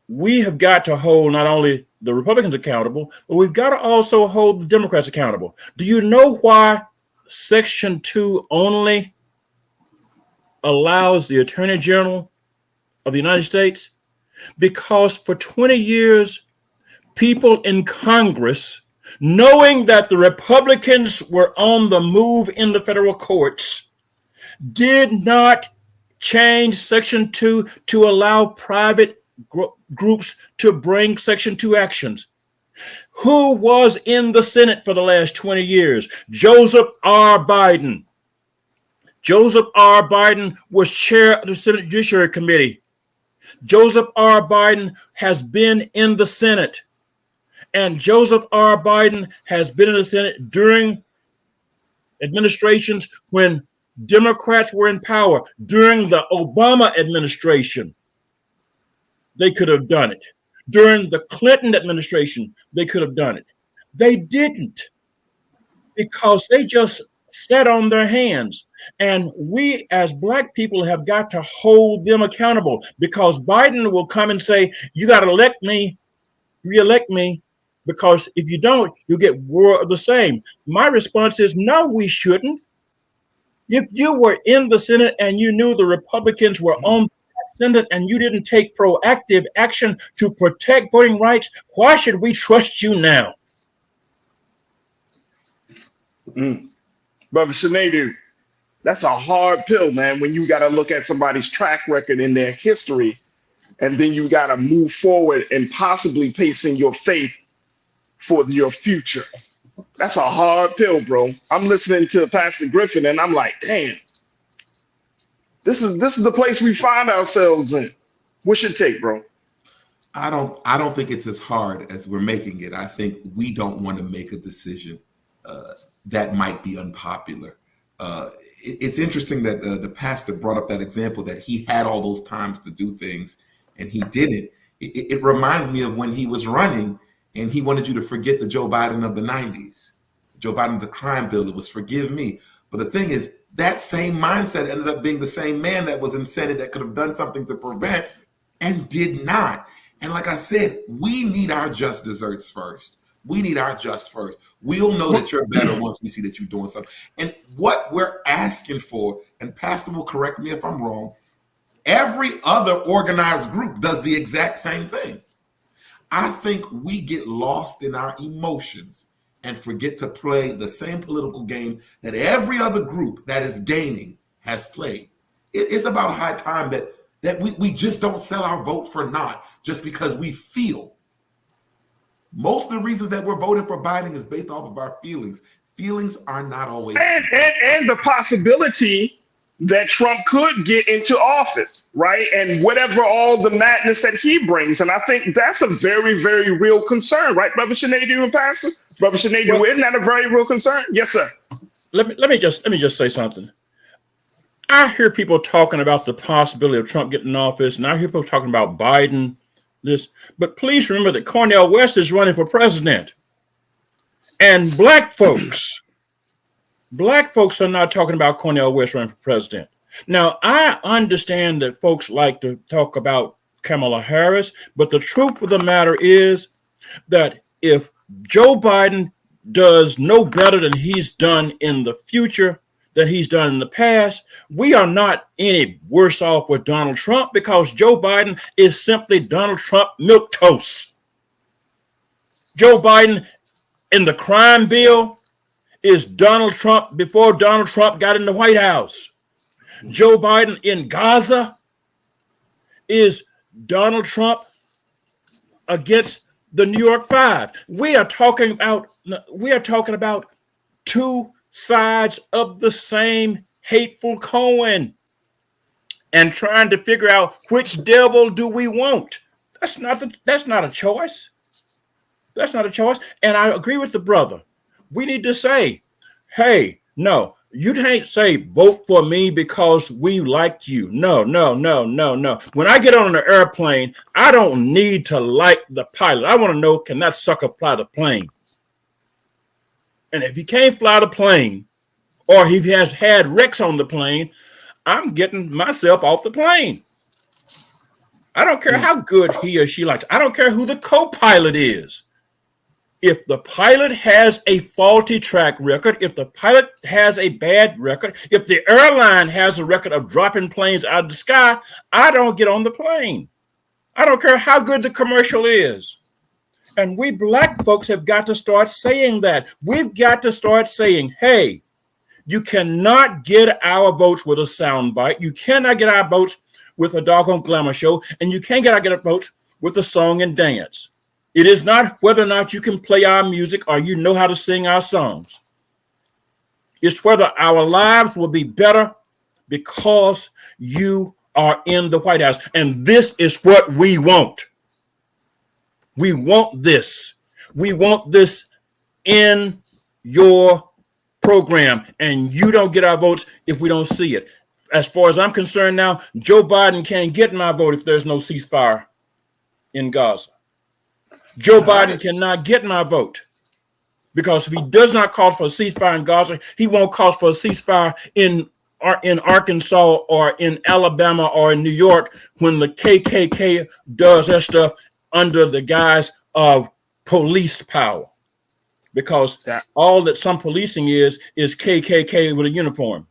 we have got to hold not only the Republicans accountable, but we've got to also hold the Democrats accountable. Do you know why Section 2 only allows the Attorney General of the United States? Because for 20 years, people in Congress, knowing that the Republicans were on the move in the federal courts, did not change Section 2 to allow private groups to bring Section 2 actions. Who was in the Senate for the last 20 years? Joseph R. Biden. Joseph R. Biden was chair of the Senate Judiciary Committee. Joseph R. Biden has been in the Senate. And Joseph R. Biden has been in the Senate during administrations when Democrats were in power. During the Obama administration, they could have done it. During the Clinton administration, they could have done it. They didn't, because they just sat on their hands. And we as Black people have got to hold them accountable, because Biden will come and say, you got to reelect me, because if you don't, you'll get more of the same. My response is, no, we shouldn't. If you were in the Senate and you knew the Republicans were on the Senate and you didn't take proactive action to protect voting rights, why should we trust you now? Brother Sinedu, that's a hard pill, man, when you got to look at somebody's track record in their history, and then you got to move forward and possibly placing your faith for your future. That's a hard pill, bro. I'm listening to Pastor Griffin, and I'm like, damn, this is the place we find ourselves in. What's your take, bro? I don't think it's as hard as we're making it. I think we don't want to make a decision that might be unpopular. It's interesting that the pastor brought up that example that he had all those times to do things and he didn't. It reminds me of when he was running and he wanted you to forget the Joe Biden of the 90s. Joe Biden, the crime bill, it was forgive me. But the thing is, that same mindset ended up being the same man that was in Senate that could have done something to prevent and did not. And like I said, we need our just desserts first. We need our just first. We'll know that you're better once we see that you're doing something. And what we're asking for, and Pastor will correct me if I'm wrong, every other organized group does the exact same thing. I think we get lost in our emotions and forget to play the same political game that every other group that is gaining has played. It's about high time that we just don't sell our vote for naught just because we feel. Most of the reasons that we're voting for Biden is based off of our feelings. Feelings are not always. And the possibility that Trump could get into office, right? And whatever all the madness that he brings. And I think that's a very, very real concern, right, Brother Sinedu and Pastor? Brother Sinedu, isn't that a very real concern? Yes, sir. Let me just say something. I hear people talking about the possibility of Trump getting in office, and I hear people talking about Biden, this. But please remember that Cornel West is running for president. And black folks are not talking about Cornel West running for president. Now, I understand that folks like to talk about Kamala Harris, but the truth of the matter is that if Joe Biden does no better than he's done in the future, than he's done in the past, we are not any worse off with Donald Trump, because Joe Biden is simply Donald Trump milquetoast. Joe Biden in the crime bill is Donald Trump before Donald Trump got in the White House. Joe Biden in Gaza is Donald Trump against the New York Five. We are talking about two sides of the same hateful coin and trying to figure out which devil do we want. That's not a choice. That's not a choice. And I agree with the brother. We need to say, hey, no, you can't say vote for me because we like you. No. When I get on an airplane, I don't need to like the pilot. I want to know, can that sucker fly the plane? And if he can't fly the plane, or he has had wrecks on the plane, I'm getting myself off the plane. I don't care how good he or she likes. I don't care who the co-pilot is. If the pilot has a faulty track record, if the pilot has a bad record, if the airline has a record of dropping planes out of the sky, I don't get on the plane. I don't care how good the commercial is. And we black folks have got to start saying that. We've got to start saying, hey, you cannot get our votes with a soundbite. You cannot get our votes with a doggone glamour show. And you can't get our votes with a song and dance. It is not whether or not you can play our music or you know how to sing our songs. It's whether our lives will be better because you are in the White House. And this is what we want. We want this. We want this in your program. And you don't get our votes if we don't see it. As far as I'm concerned now, Joe Biden can't get my vote if there's no ceasefire in Gaza. Joe Biden cannot get my vote because if he does not call for a ceasefire in Gaza, he won't call for a ceasefire in Arkansas or in Alabama or in New York when the KKK does their stuff under the guise of police power. Because all that some policing is KKK with a uniform.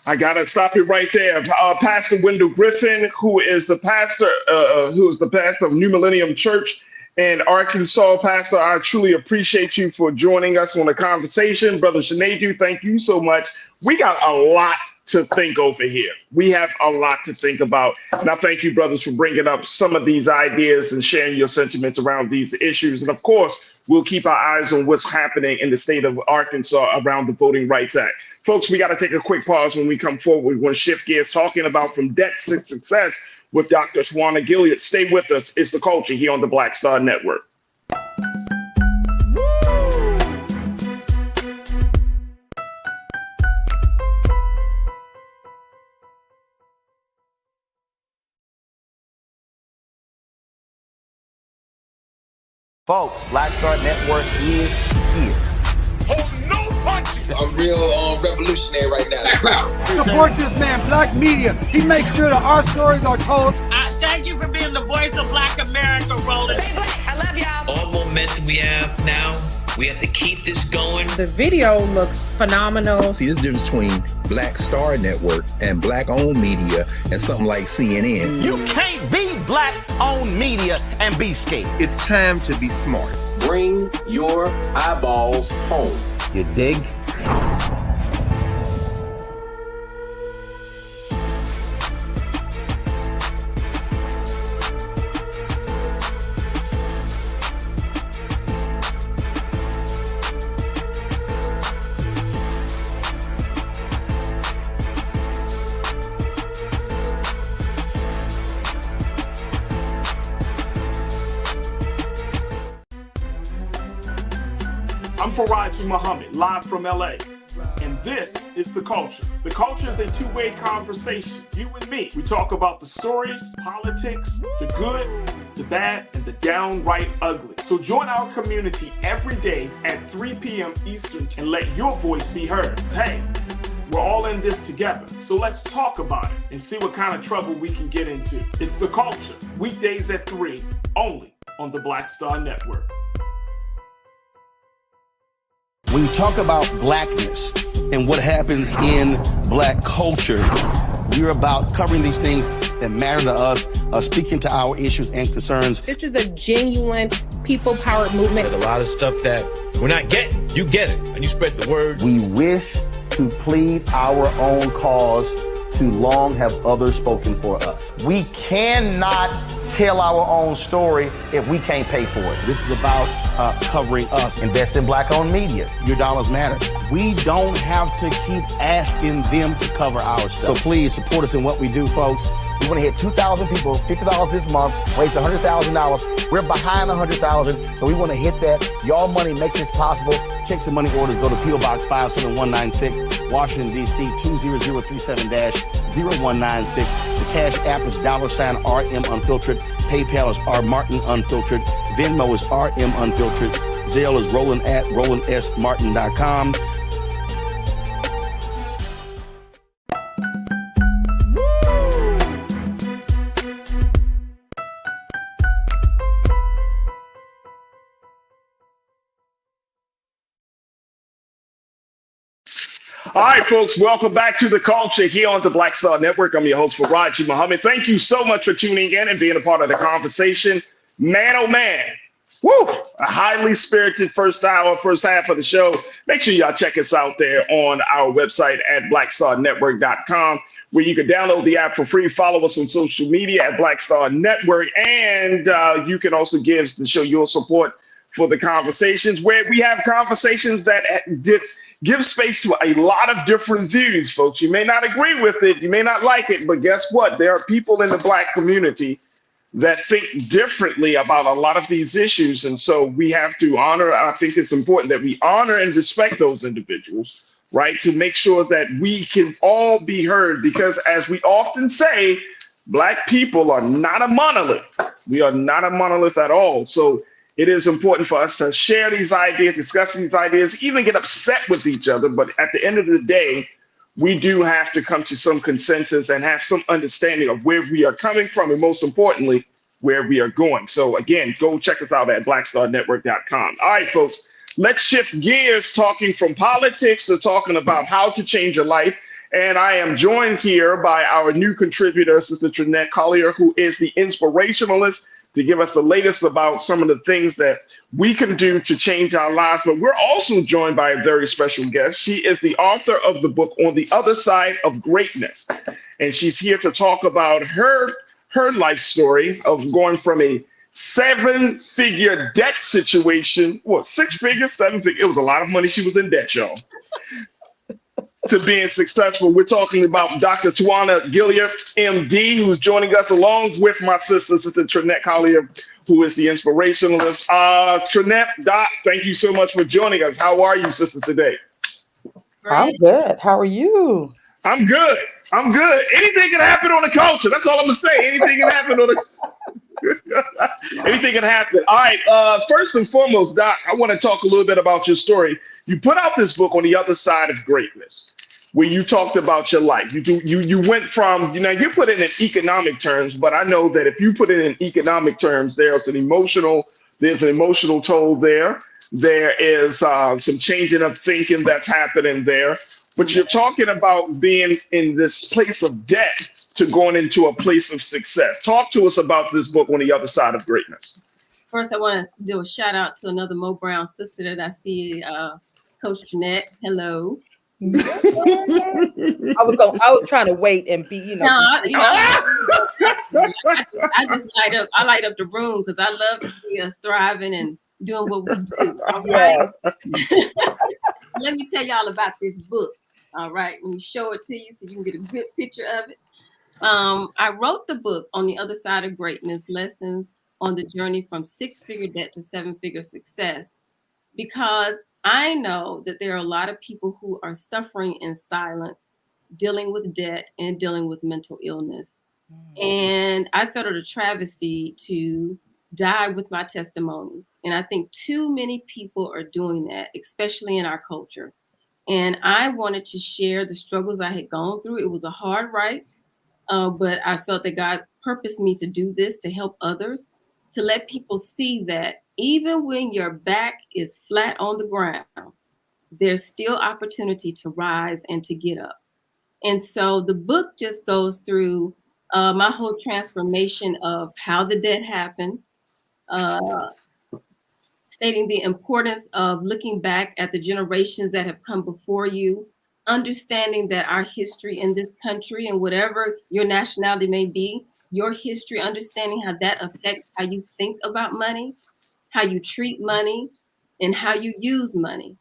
I gotta stop you right there. Pastor Wendell Griffin, who is the pastor of New Millennium Church in Arkansas. Pastor, I truly appreciate you for joining us on the conversation. Brother Sinedu, thank you so much. We got a lot to think over here. We have a lot to think about. And I thank you, brothers, for bringing up some of these ideas and sharing your sentiments around these issues. And of course, we'll keep our eyes on what's happening in the state of Arkansas around the Voting Rights Act. Folks, we got to take a quick pause when we come forward. We want to shift gears talking about from debt to success with Dr. Tawana Gilliard. Stay with us. It's The Culture here on the Black Star Network. Folks, Black Star Network is here. Hold no punches. I'm real revolutionary right now. Support this man, Black Media. He makes sure that our stories are told. Thank you for being the voice of Black America, Roland. Stay black. I love y'all. All momentum we have now, we have to keep this going. The video looks phenomenal. See, there's a difference between Black Star Network and black-owned media and something like CNN. You can't be black-owned media and be scared. It's time to be smart. Bring your eyeballs home. You dig? I'm Faraji Muhammad, live from LA. And this is The Culture. The Culture is a two-way conversation. You and me. We talk about the stories, politics, the good, the bad, and the downright ugly. So join our community every day at 3 p.m. Eastern and let your voice be heard. Hey, we're all in this together. So let's talk about it and see what kind of trouble we can get into. It's The Culture, weekdays at 3, only on the Black Star Network. When you talk about blackness and what happens in black culture, we're about covering these things that matter to us, speaking to our issues and concerns. This is a genuine people-powered movement. There's a lot of stuff that we're not getting. You get it, and you spread the word. We wish to plead our own cause. Too long have others spoken for us. We cannot tell our own story if we can't pay for it. This is about covering us. Invest in black-owned media. Your dollars matter. We don't have to keep asking them to cover our stuff. So please support us in what we do, folks. We want to hit 2,000 people, $50 this month, raise $100,000. We're behind 100,000, so we want to hit that. Your money makes this possible. Check some money orders. Go to P.O. Box 57196, Washington, D.C. 20037-0196. The Cash App is $RM Unfiltered. PayPal is R Martin Unfiltered. Venmo is RM Unfiltered. Zelle is Roland at RolandSMartin.com. All right, folks, welcome back to The Culture here on the Black Star Network. I'm your host, Faraji Muhammad. Thank you so much for tuning in and being a part of the conversation. Man, oh man, woo, a highly spirited first half of the show. Make sure y'all check us out there on our website at blackstarnetwork.com, where you can download the app for free. Follow us on social media at Black Star Network, and you can also give the show your support for the conversations, where we have conversations that give space to a lot of different views, folks. You may not agree with it, you may not like it, but guess what? There are people in the Black community that think differently about a lot of these issues. And so we have to honor, I think it's important that we honor and respect those individuals, right? To make sure that we can all be heard, because as we often say, Black people are not a monolith. We are not a monolith at all. So it is important for us to share these ideas, discuss these ideas, even get upset with each other. But at the end of the day, we do have to come to some consensus and have some understanding of where we are coming from, and most importantly, where we are going. So again, go check us out at blackstarnetwork.com. All right, folks, let's shift gears, talking from politics to talking about how to change your life. And I am joined here by our new contributor, Sister Trinette Collier, who is the inspirationalist, to give us the latest about some of the things that we can do to change our lives. But we're also joined by a very special guest. She is the author of the book On the Other Side of Greatness. And she's here to talk about her life story of going from a 7-figure debt situation, what, 6 figures, 7 figures? It was a lot of money she was in debt, y'all, to being successful. We're talking about Dr. Tawana Gilliard, MD, who's joining us along with my sister Trinette Collier, who is the inspirationalist. Trinette, Doc, thank you so much for joining us. How are you, sisters, today? I'm good. How are you? I'm good. I'm good. Anything can happen on the culture. That's all I'm gonna say. Anything can happen on the anything can happen. All right. First and foremost, Doc, I want to talk a little bit about your story. You put out this book, On the Other Side of Greatness, where you talked about your life. You went from, you put it in economic terms, but I know that if you put it in economic terms, there's an emotional toll there. There is some changing of thinking that's happening there. But you're talking about being in this place of debt to going into a place of success. Talk to us about this book, On the Other Side of Greatness. First, I want to do a shout out to another Mo Brown sister that I see, Coach Trinette. Hello. I was trying to wait and be, No, I just light up. I light up the room because I love to see us thriving and doing what we do. All right. Let me tell y'all about this book. All right, let me show it to you so you can get a good picture of it. I wrote the book On the Other Side of Greatness, Lessons on the Journey from 6-Figure Debt to 7-Figure Success, because I know that there are a lot of people who are suffering in silence, dealing with debt and dealing with mental illness. And I felt it a travesty to die with my testimonies. And I think too many people are doing that, especially in our culture. And I wanted to share the struggles I had gone through. It was a hard ride, but I felt that God purposed me to do this, to help others, to let people see that even when your back is flat on the ground, there's still opportunity to rise and to get up. And so the book just goes through my whole transformation of how the debt happened, stating the importance of looking back at the generations that have come before you, understanding that our history in this country, and whatever your nationality may be, your history, understanding how that affects how you think about money, how you treat money, and how you use money.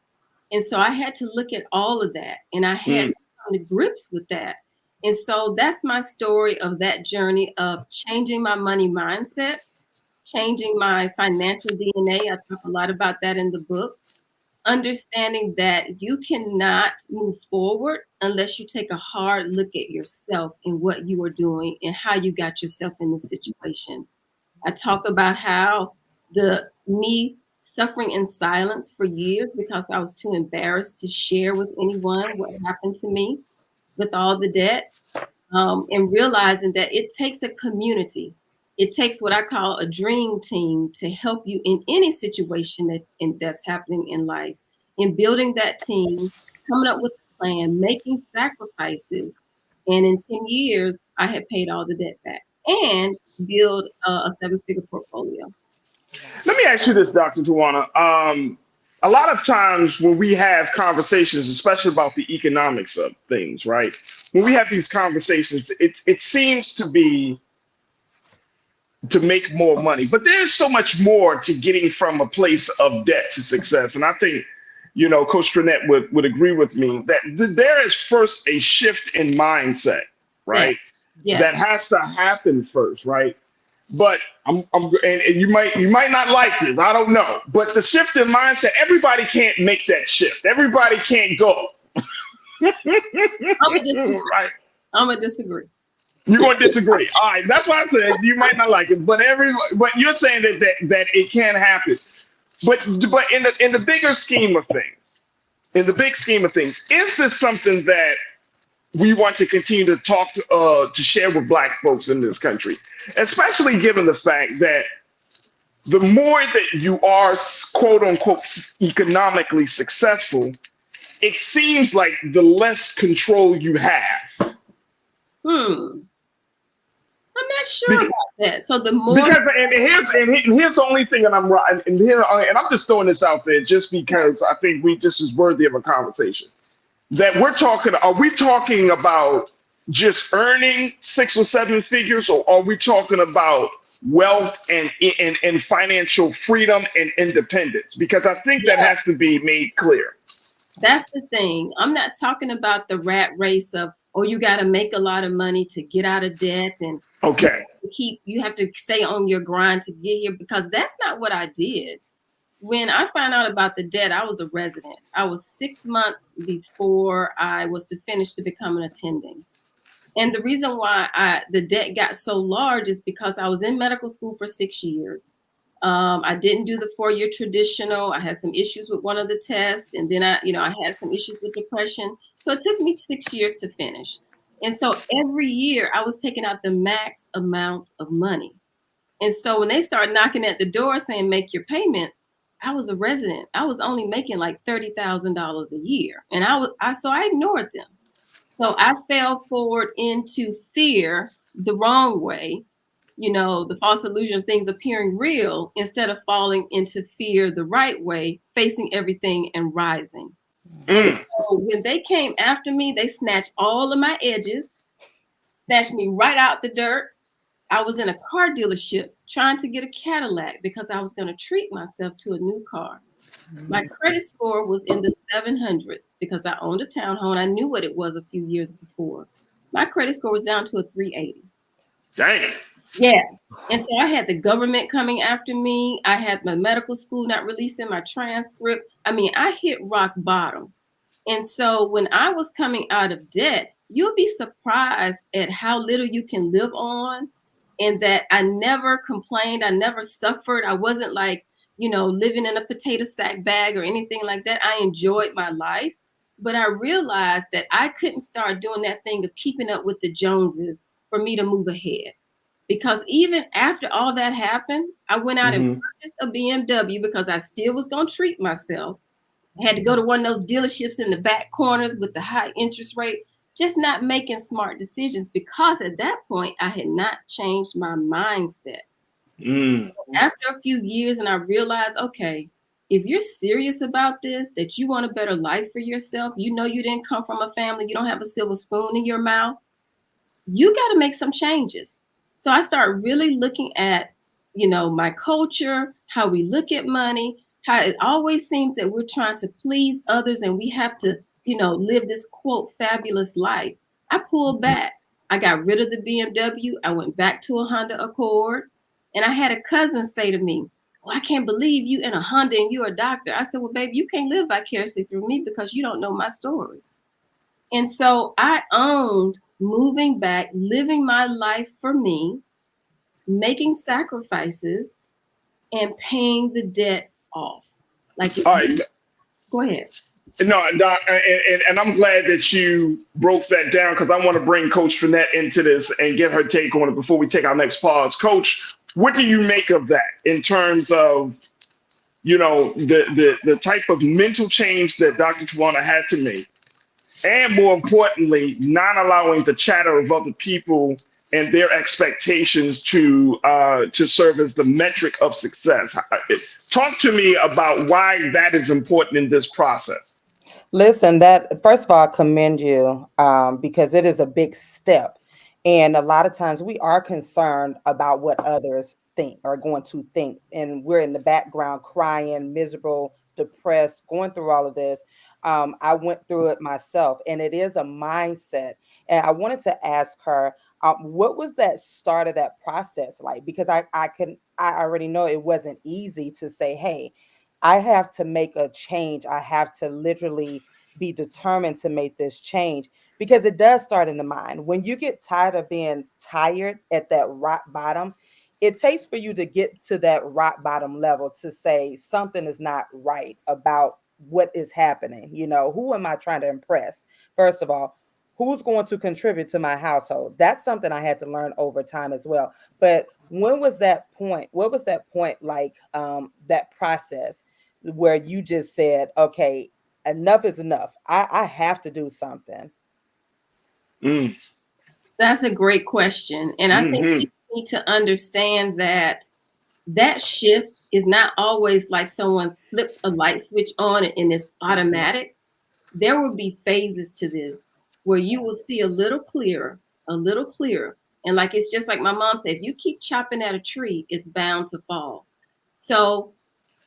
And so I had to look at all of that, and I had to come to grips with that. And so that's my story of that journey of changing my money mindset, changing my financial DNA. I talk a lot about that in the book. Understanding that you cannot move forward unless you take a hard look at yourself and what you are doing and how you got yourself in this situation. I talk about how me suffering in silence for years because I was too embarrassed to share with anyone what happened to me with all the debt, and realizing that it takes a community. It takes what I call a dream team to help you in any situation that's happening in life. In building that team, coming up with plan, making sacrifices. And in 10 years, I had paid all the debt back and build a 7-figure portfolio. Let me ask you this, Dr. Tawana. A lot of times when we have conversations, especially about the economics of things, right? When we have these conversations, it seems to be to make more money, but there's so much more to getting from a place of debt to success. And I think, you know, Coach Trinette would agree with me that there is first a shift in mindset, right? Yes. Yes. That has to happen first, right? But and you might not like this, I don't know. But the shift in mindset, everybody can't make that shift. Everybody can't go. I'm gonna disagree. Right. I'm gonna disagree. You're going to disagree. All right, that's why I said you might not like it, but you're saying that it can happen. But in the bigger scheme of things, is this something that we want to continue to talk to share with Black folks in this country, especially given the fact that the more that you are quote unquote economically successful, it seems like the less control you have. I'm not sure about that. So the more because here's the only thing that I'm right and I'm just throwing this out there just because I think this is worthy of a conversation. That are we talking about just earning 6 or 7 figures, or are we talking about wealth and financial freedom and independence? Because I think that has to be made clear. That's the thing. I'm not talking about the rat race of, oh, you got to make a lot of money to get out of debt and you have to stay on your grind to get here, because that's not what I did. When I found out about the debt, I was a resident. I was 6 months before I was to finish to become an attending. And the reason why the debt got so large is because I was in medical school for 6 years. I didn't do the 4-year traditional. I had some issues with one of the tests, and then I had some issues with depression. So it took me 6 years to finish. And so every year I was taking out the max amount of money. And so when they started knocking at the door saying, make your payments, I was a resident. I was only making like $30,000 a year. And I ignored them. So I fell forward into fear the wrong way, the false illusion of things appearing real, instead of falling into fear the right way, facing everything and rising. And so when they came after me, they snatched all of my edges, snatched me right out the dirt. I was in a car dealership trying to get a Cadillac because I was going to treat myself to a new car. My credit score was in the 700s because I owned a townhome. I knew what it was a few years before. My credit score was down to a 380. Dang. Yeah. And so I had the government coming after me. I had my medical school not releasing my transcript. I mean, I hit rock bottom. And so when I was coming out of debt, you'll be surprised at how little you can live on, and that I never complained. I never suffered. I wasn't like, living in a potato sack bag or anything like that. I enjoyed my life, but I realized that I couldn't start doing that thing of keeping up with the Joneses for me to move ahead. Because even after all that happened, I went out and purchased a BMW because I still was going to treat myself. I had to go to one of those dealerships in the back corners with the high interest rate, just not making smart decisions, because at that point I had not changed my mindset. After a few years, and I realized, okay, if you're serious about this, that you want a better life for yourself, you didn't come from a family, you don't have a silver spoon in your mouth, you got to make some changes. So I started really looking at, my culture, how we look at money, how it always seems that we're trying to please others and we have to, live this quote fabulous life. I pulled back. I got rid of the BMW. I went back to a Honda Accord. And I had a cousin say to me, "Well, I can't believe you in a Honda and you're a doctor." I said, "Well, baby, you can't live vicariously through me because you don't know my story." And so I owned moving back, living my life for me, making sacrifices, and paying the debt off. All right. Go ahead. No, Doc, and I'm glad that you broke that down, because I want to bring Coach Trinette into this and get her take on it before we take our next pause. Coach, what do you make of that in terms of, the type of mental change that Dr. Tawana had to make and more importantly, not allowing the chatter of other people and their expectations to serve as the metric of success. Talk to me about why that is important in this process. Listen, that first of all, I commend you because it is a big step. And a lot of times we are concerned about what others think are going to think. And we're in the background crying, miserable, depressed, going through all of this. I went through it myself, and it is a mindset. And I wanted to ask her, what was that start of that process like? Because I already know it wasn't easy to say, hey, I have to make a change. I have to literally be determined to make this change, because it does start in the mind. When you get tired of being tired at that rock bottom, it takes for you to get to that rock bottom level to say something is not right about what is happening. You know, who am I trying to impress? First of all, who's going to contribute to my household? That's something I had to learn over time as well. But when was that point? What was that point like, that process where you just said, okay, enough is enough. I have to do something. That's a great question. And I think people need to understand that that shift is not always like someone flipped a light switch on and it's automatic. There will be phases to this where you will see a little clearer. And like, it's just like my mom said, if you keep chopping at a tree, it's bound to fall. So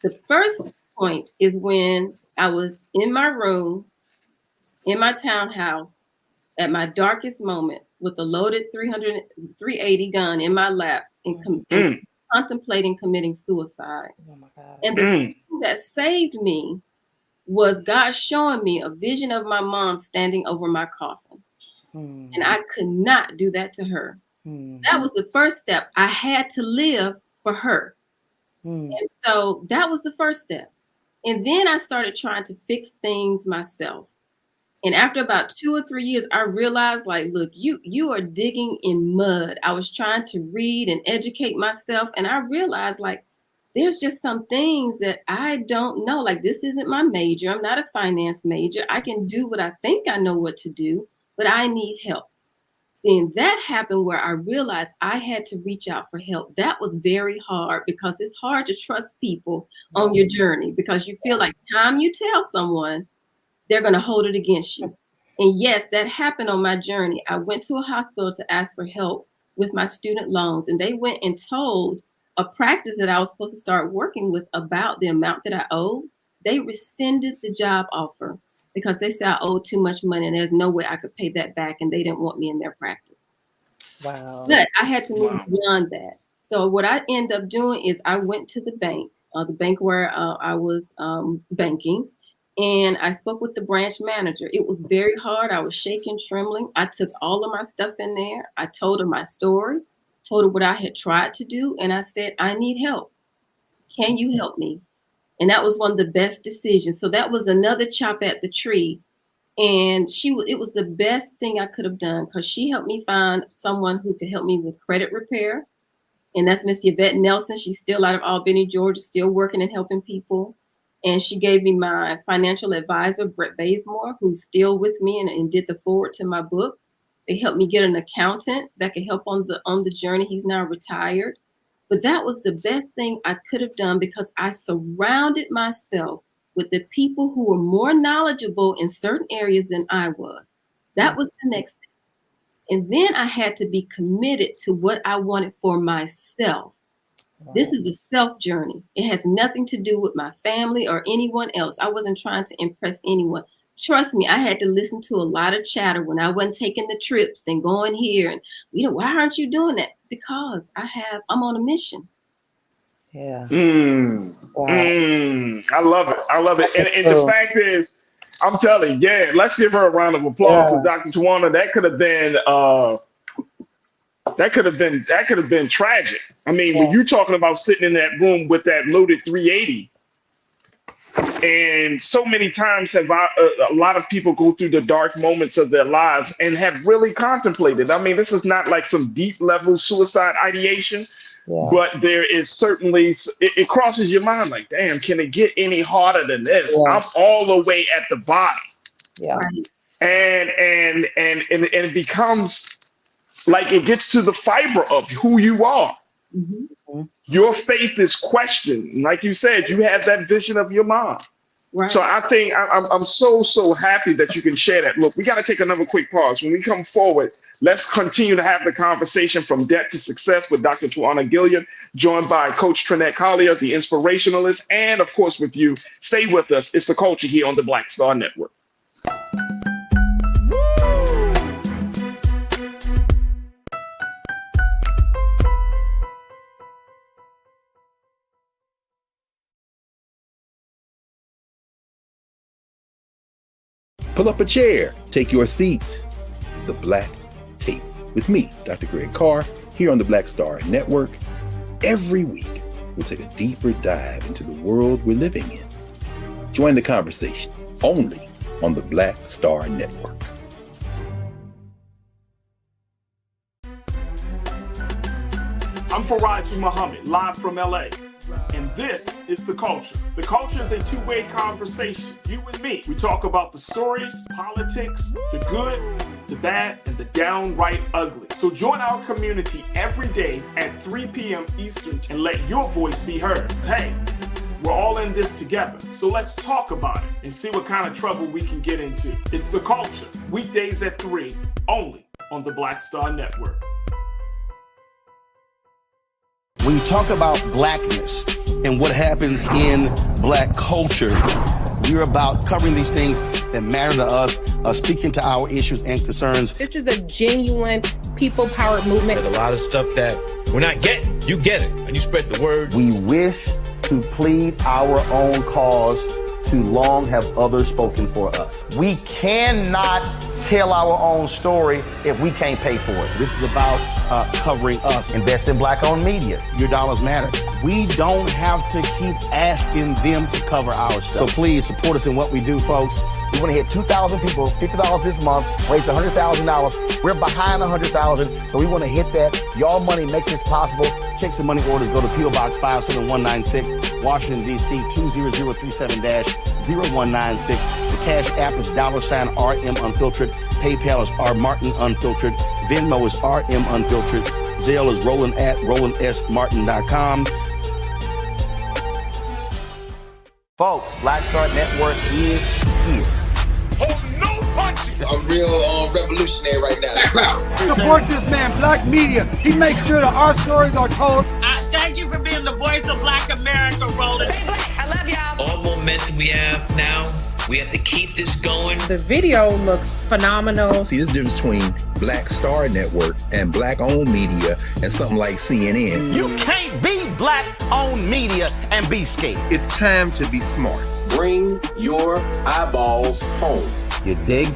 the first point is when I was in my room, in my townhouse, at my darkest moment, with a loaded 380 gun in my lap and contemplating committing suicide. Oh my God. And the thing that saved me was God showing me a vision of my mom standing over my coffin. And I could not do that to her. So that was the first step. I had to live for her. And so that was the first step. And then I started trying to fix things myself. And after about 2 or 3 years, I realized, like, look, you are digging in mud. I was trying to read and educate myself. And I realized, like, there's just some things that I don't know. Like, this isn't my major. I'm not a finance major. I can do what I think I know what to do, but I need help. Then that happened where I realized I had to reach out for help. That was very hard, because it's hard to trust people on your journey, because you feel like time you tell someone, they're going to hold it against you. And yes, that happened on my journey. I went to a hospital to ask for help with my student loans, and they went and told a practice that I was supposed to start working with about the amount that I owed. They rescinded the job offer because they said I owed too much money and there's no way I could pay that back, and they didn't want me in their practice. Wow. But I had to move beyond that. So what I ended up doing is I went to the bank where I was banking, and I spoke with the branch manager. It was very hard. I was shaking, trembling. I took all of my stuff in there. I told her my story, told her what I had tried to do, and I said, I need help. Can you help me? And that was one of the best decisions. So that was another chop at the tree. And it was the best thing I could have done, because she helped me find someone who could help me with credit repair. And that's Miss Yvette Nelson. She's still out of Albany, Georgia, still working and helping people. And she gave me my financial advisor, Brett Bazemore, who's still with me and did the forward to my book. They helped me get an accountant that could help on the journey. He's now retired. But that was the best thing I could have done, because I surrounded myself with the people who were more knowledgeable in certain areas than I was. That was the next step. And then I had to be committed to what I wanted for myself. Wow. This is a self journey. It has nothing to do with my family or anyone else. I wasn't trying to impress anyone. Trust me, I had to listen to a lot of chatter when I wasn't taking the trips and going here. And, why aren't you doing that? Because I'm on a mission. Yeah. Wow. I love it. I love it. And the fact is, I'm telling you, let's give her a round of applause to Dr. Tawana. That could have been tragic. I mean, when you're talking about sitting in that room with that loaded 380, and so many times have a lot of people go through the dark moments of their lives and have really contemplated. I mean, this is not like some deep level suicide ideation, but there is certainly, it crosses your mind like, damn, can it get any harder than this? I'm all the way at the bottom. Yeah. and it becomes like it gets to the fiber of who you are. Mm-hmm. Your faith is questioned. Like you said, you have that vision of your mom. Right. So I think I'm so happy that you can share that. Look, we got to take another quick pause. When we come forward, let's continue to have the conversation from debt to success with Dr. Tawana Gilliard, joined by Coach Trinette Collier, the inspirationalist, and of course with you. Stay with us. It's The Culture here on the Black Star Network. Pull up a chair, take your seat. The Black Tape with me, Dr. Greg Carr, here on the Black Star Network. Every week, we'll take a deeper dive into the world we're living in. Join the conversation only on the Black Star Network. I'm Faraji Muhammad, live from LA. And this is The Culture. The Culture is a two-way conversation. You and me. We talk about the stories, politics, the good, the bad, and the downright ugly. So join our community every day at 3 p.m. Eastern and let your voice be heard. Hey, we're all in this together. So let's talk about it and see what kind of trouble we can get into. It's The Culture, weekdays at 3, only on the Black Star Network. When you talk about blackness and what happens in black culture, we're about covering these things that matter to us, speaking to our issues and concerns. This is a genuine people-powered movement. There's a lot of stuff that we're not getting. You get it, and you spread the word. We wish to plead our own cause. Too long have others spoken for us. We cannot tell our own story if we can't pay for it. This is about covering us. Invest in black-owned media. Your dollars matter. We don't have to keep asking them to cover our stuff. So please support us in what we do, folks. We want to hit 2,000 people, $50 this month, raise $100,000. We're behind 100,000, so we want to hit that. Y'all money makes this possible. Check some money orders. Go to P.O. Box 57196, Washington, D.C. 20037-0196. The Cash App is $RM Unfiltered. PayPal is R Martin Unfiltered. Venmo is RM Unfiltered. Zelle is Roland at RolandSMartin.com. Folks, Black Star Network is here. Oh, no punches! I'm real revolutionary right now. Support this man, Black Media. He makes sure that our stories are told. Thank you for being the voice of Black America, Roland. Hey, Black, I love y'all. All momentum we have now, we have to keep this going. The video looks phenomenal. See, this difference between Black Star Network and black-owned media and something like CNN. You can't be black-owned media and be scared. It's time to be smart. Bring your eyeballs home. You dig?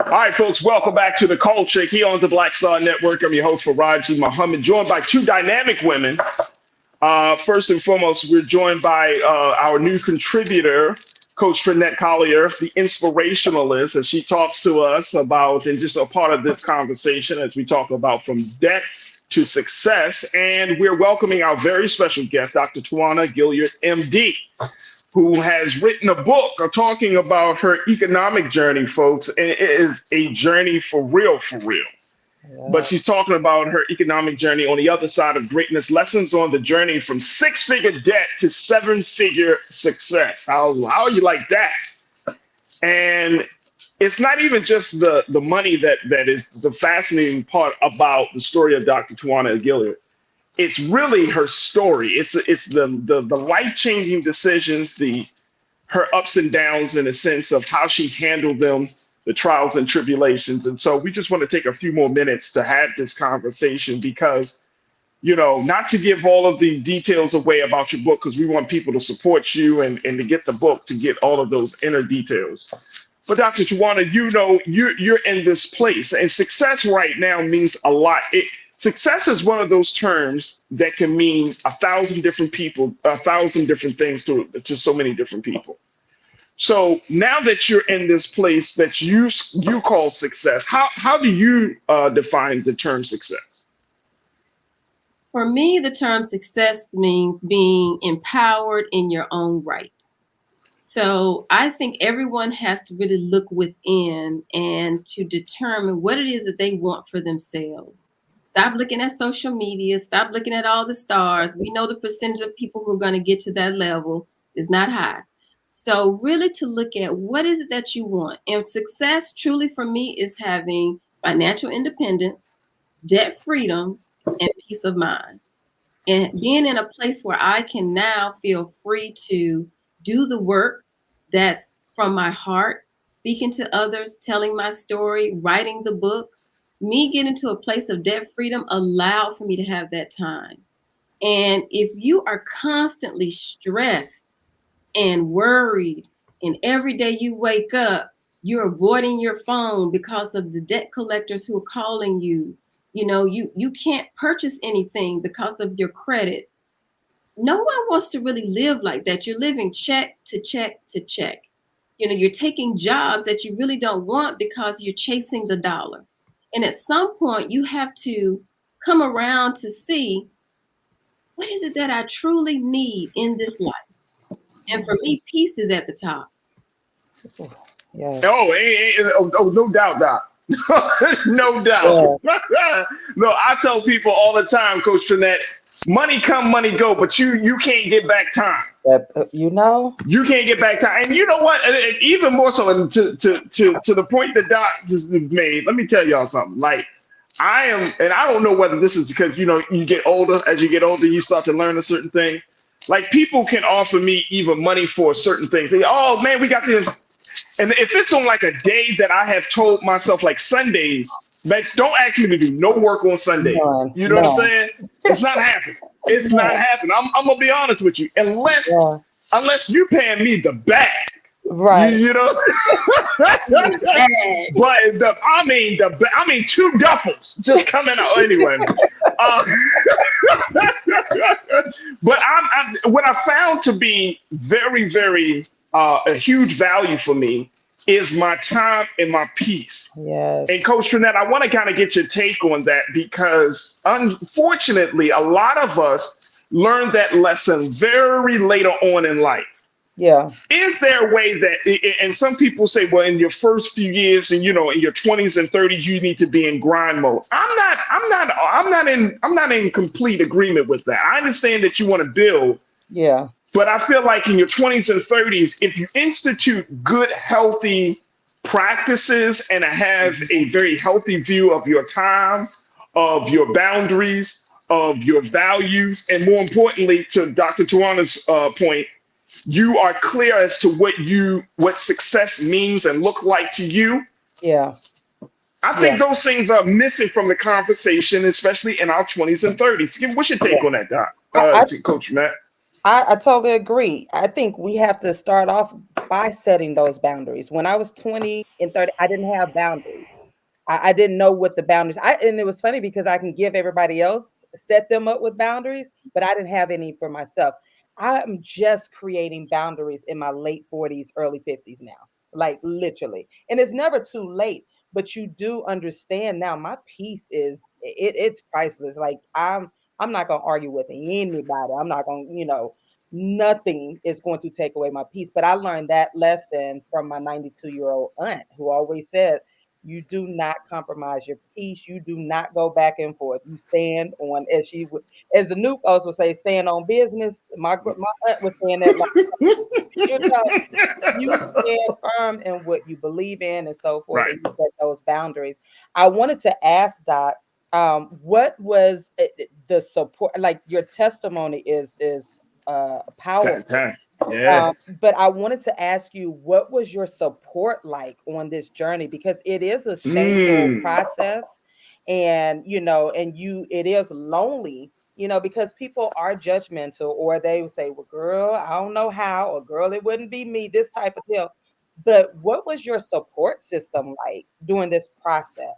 All right, folks, welcome back to The Culture here on the Black Star Network. I'm your host, Faraji Muhammad, joined by two dynamic women. First and foremost, we're joined by our new contributor, Coach Trinette Collier, the inspirationalist, as she talks to us about, and just a part of this conversation as we talk about from debt to success. And we're welcoming our very special guest, Dr. Tawana Gilliard, MD, who has written a book talking about her economic journey, folks. And it is a journey for real, for real. Yeah. But she's talking about her economic journey on the other side of greatness, lessons on the journey from 6-figure debt to 7-figure success. How you like that? And it's not even just the money that is the fascinating part about the story of Dr. Tawana Gilliard. It's really her story. It's the life-changing decisions, her ups and downs in a sense of how she handled them, the trials and tribulations. And so we just want to take a few more minutes to have this conversation because not to give all of the details away about your book, because we want people to support you and to get the book, to get all of those inner details. But Dr. Tawana, you're in this place, and success right now means a lot. Success is one of those terms that can mean 1,000 different people, 1,000 different things to so many different people. So now that you're in this place that you call success, how do you define the term success? For me, the term success means being empowered in your own right. So I think everyone has to really look within and to determine what it is that they want for themselves. Stop looking at social media. Stop looking at all the stars. We know the percentage of people who are going to get to that level is not high. So really to look at what is it that you want. And success truly for me is having financial independence, debt freedom, and peace of mind. And being in a place where I can now feel free to do the work that's from my heart, speaking to others, telling my story, writing the book. Me getting to a place of debt freedom allowed for me to have that time. And if you are constantly stressed and worried, and every day you wake up, you're avoiding your phone because of the debt collectors who are calling you, you can't purchase anything because of your credit. No one wants to really live like that. You're living check to check to check. You're taking jobs that you really don't want because you're chasing the dollar. And at some point, you have to come around to see, what is it that I truly need in this life? And for me, peace is at the top. Yes. Oh, no doubt, Doc. No doubt. Yeah. No, I tell people all the time, Coach Jeanette, money come, money go, but you can't get back time. You can't get back time. And you know what? And even more so, and to the point that Doc just made, let me tell y'all something. Like, I am, and I don't know whether this is because, you get older. As you get older, you start to learn a certain thing. Like, people can offer me even money for certain things. They, oh man, we got this. And if it's on like a day that I have told myself, like Sundays, man, don't ask me to do no work on Sunday. You know what I'm saying? It's not happening. It's not happening. I'm gonna be honest with you. Unless you paying me the bag. Right. But I mean 2 duffels just coming out anyway. But what I found to be very, very a huge value for me is my time and my peace. Yes. And Coach Jeanette, I want to kind of get your take on that, because unfortunately, a lot of us learn that lesson very later on in life. Yeah. Is there a way that, and some people say, well, in your first few years and, in your 20s and 30s, you need to be in grind mode. I'm not in complete agreement with that. I understand that you want to build. Yeah. But I feel like in your 20s and 30s, if you institute good, healthy practices and have a very healthy view of your time, of your boundaries, of your values, and more importantly, to Dr. Tawana's point, you are clear as to what success means and look like to you. Yeah. I think those things are missing from the conversation, especially in our 20s and 30s. What's your take on that, Doc? Coach Matt? I totally agree. I think we have to start off by setting those boundaries. When I was 20 and 30, I didn't have boundaries. I didn't know what the boundaries. And it was funny because I can give everybody else, set them up with boundaries, but I didn't have any for myself. I'm just creating boundaries in my late 40s, early 50s now, like literally. And it's never too late, but you do understand now my peace it's priceless. Like I'm not going to argue with anybody. I'm not going to, nothing is going to take away my peace. But I learned that lesson from my 92-year-old aunt who always said, you do not compromise your peace. You do not go back and forth. You stand on, as the new folks would say, stand on business. My aunt was saying that, you stand firm in what you believe in and so forth, right. And you set those boundaries. I wanted to ask Doc, what was the support? Like your testimony is powerful. Yeah. But I wanted to ask you, what was your support like on this journey? Because it is a shameful process, and it is lonely because people are judgmental, or they would say, well, girl, I don't know how, or girl, it wouldn't be me, this type of deal. But what was your support system like during this process?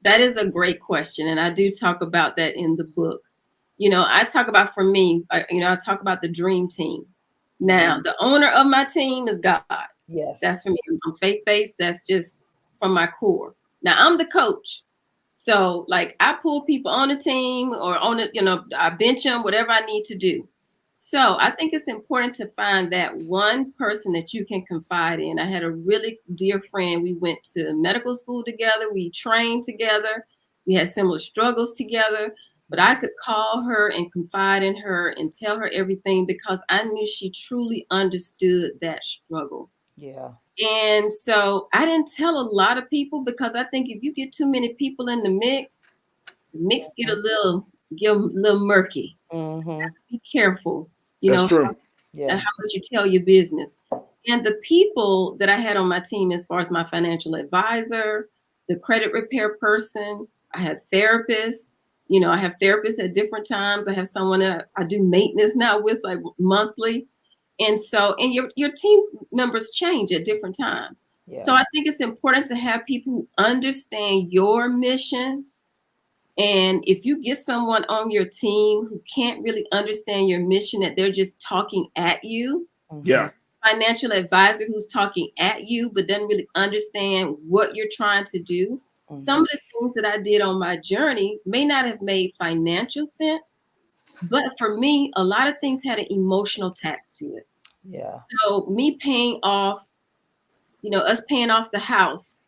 That is a great question. And I do talk about that in the book. I talk about, for me, I talk about the dream team. Now, the owner of my team is God. Yes. That's for me. I'm faith-based. That's just from my core. Now, I'm the coach. So, like, I pull people on the team or on it, I bench them, whatever I need to do. So I think it's important to find that one person that you can confide in. I had a really dear friend. We went to medical school together. We trained together. We had similar struggles together. But I could call her and confide in her and tell her everything because I knew she truly understood that struggle. Yeah. And so I didn't tell a lot of people because I think if you get too many people in the mix get a little murky. Mm-hmm. Be careful, That's true. How much you tell your business. And the people that I had on my team, as far as my financial advisor, the credit repair person, I had therapists. I have therapists at different times. I have someone that I do maintenance now with, like, monthly. And your team members change at different times. Yeah. So I think it's important to have people who understand your mission. And if you get someone on your team who can't really understand your mission, that they're just talking at you. Yeah. Financial advisor who's talking at you, but doesn't really understand what you're trying to do. Mm-hmm. Some of the things that I did on my journey may not have made financial sense, but for me, a lot of things had an emotional tax to it. Yeah. So me paying off, us paying off the house,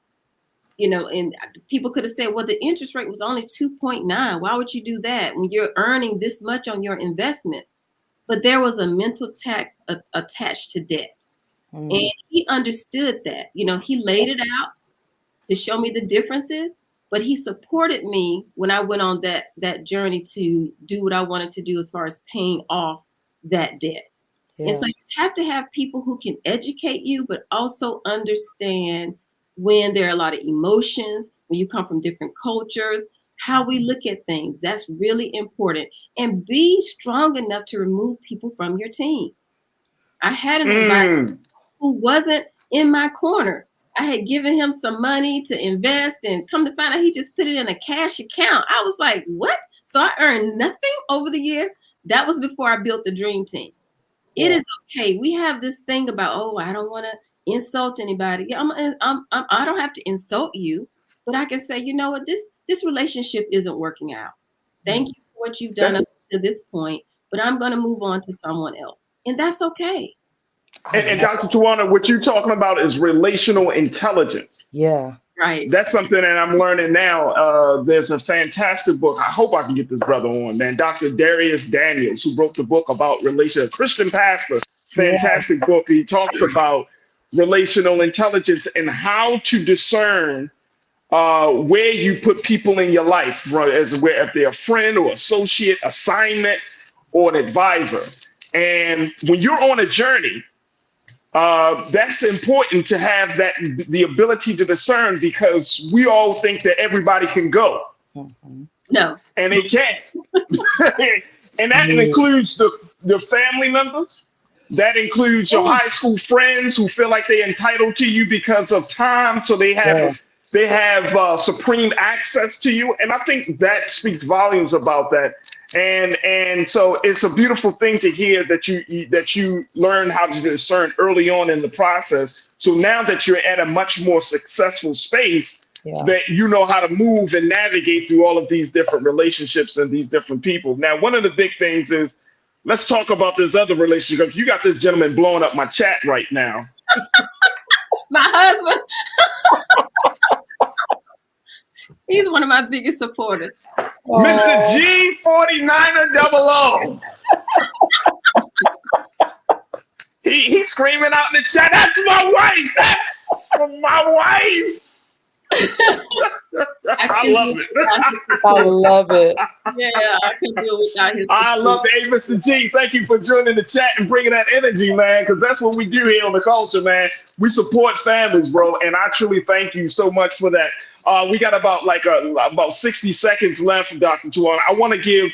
and people could have said, well, the interest rate was only 2.9. Why would you do that when you're earning this much on your investments? But there was a mental tax attached to debt. Mm-hmm. And he understood that. He laid it out to show me the differences, but he supported me when I went on that journey to do what I wanted to do as far as paying off that debt. Yeah. And so you have to have people who can educate you, but also understand when there are a lot of emotions, when you come from different cultures, how we look at things. That's really important. And be strong enough to remove people from your team. I had an advisor who wasn't in my corner. I had given him some money to invest, and come to find out he just put it in a cash account. I was like, what? So I earned nothing over the year. That was before I built the dream team. Yeah. It is okay. We have this thing about, I don't want to insult anybody. Yeah, I don't have to insult you, but I can say, you know what, this relationship isn't working out. Thank you for what you've done up to this point, but I'm going to move on to someone else, and that's okay. And Dr. Tawana, what you're talking about is relational intelligence. Yeah. Right. That's something that I'm learning now. There's a fantastic book. I hope I can get this brother on, man. Dr. Darius Daniels, who wrote the book about a Christian pastor. Fantastic book. He talks about relational intelligence and how to discern where you put people in your life, if they're a friend or associate, assignment, or an advisor. And when you're on a journey, that's important to have the ability to discern, because we all think that everybody can go. Mm-hmm. No. And they can't. And that includes the family members. That includes your high school friends who feel like they're entitled to you because of time. So they have supreme access to you. And I think that speaks volumes about that. And so it's a beautiful thing to hear that you learn how to discern early on in the process. So now that you're at a much more successful space, that you know how to move and navigate through all of these different relationships and these different people. Now, one of the big things is, let's talk about this other relationship. You got this gentleman blowing up my chat right now. My husband. He's one of my biggest supporters. Mr. G4900. He's screaming out in the chat, that's my wife. That's my wife. I love it. I love it. Yeah, I can do it without his I love it. Hey, Mr. G, thank you for joining the chat and bringing that energy, man, because that's what we do here on The Culture, man. We support families, bro, and I truly thank you so much for that. We got about 60 seconds left, Dr. Tawana. I want to give,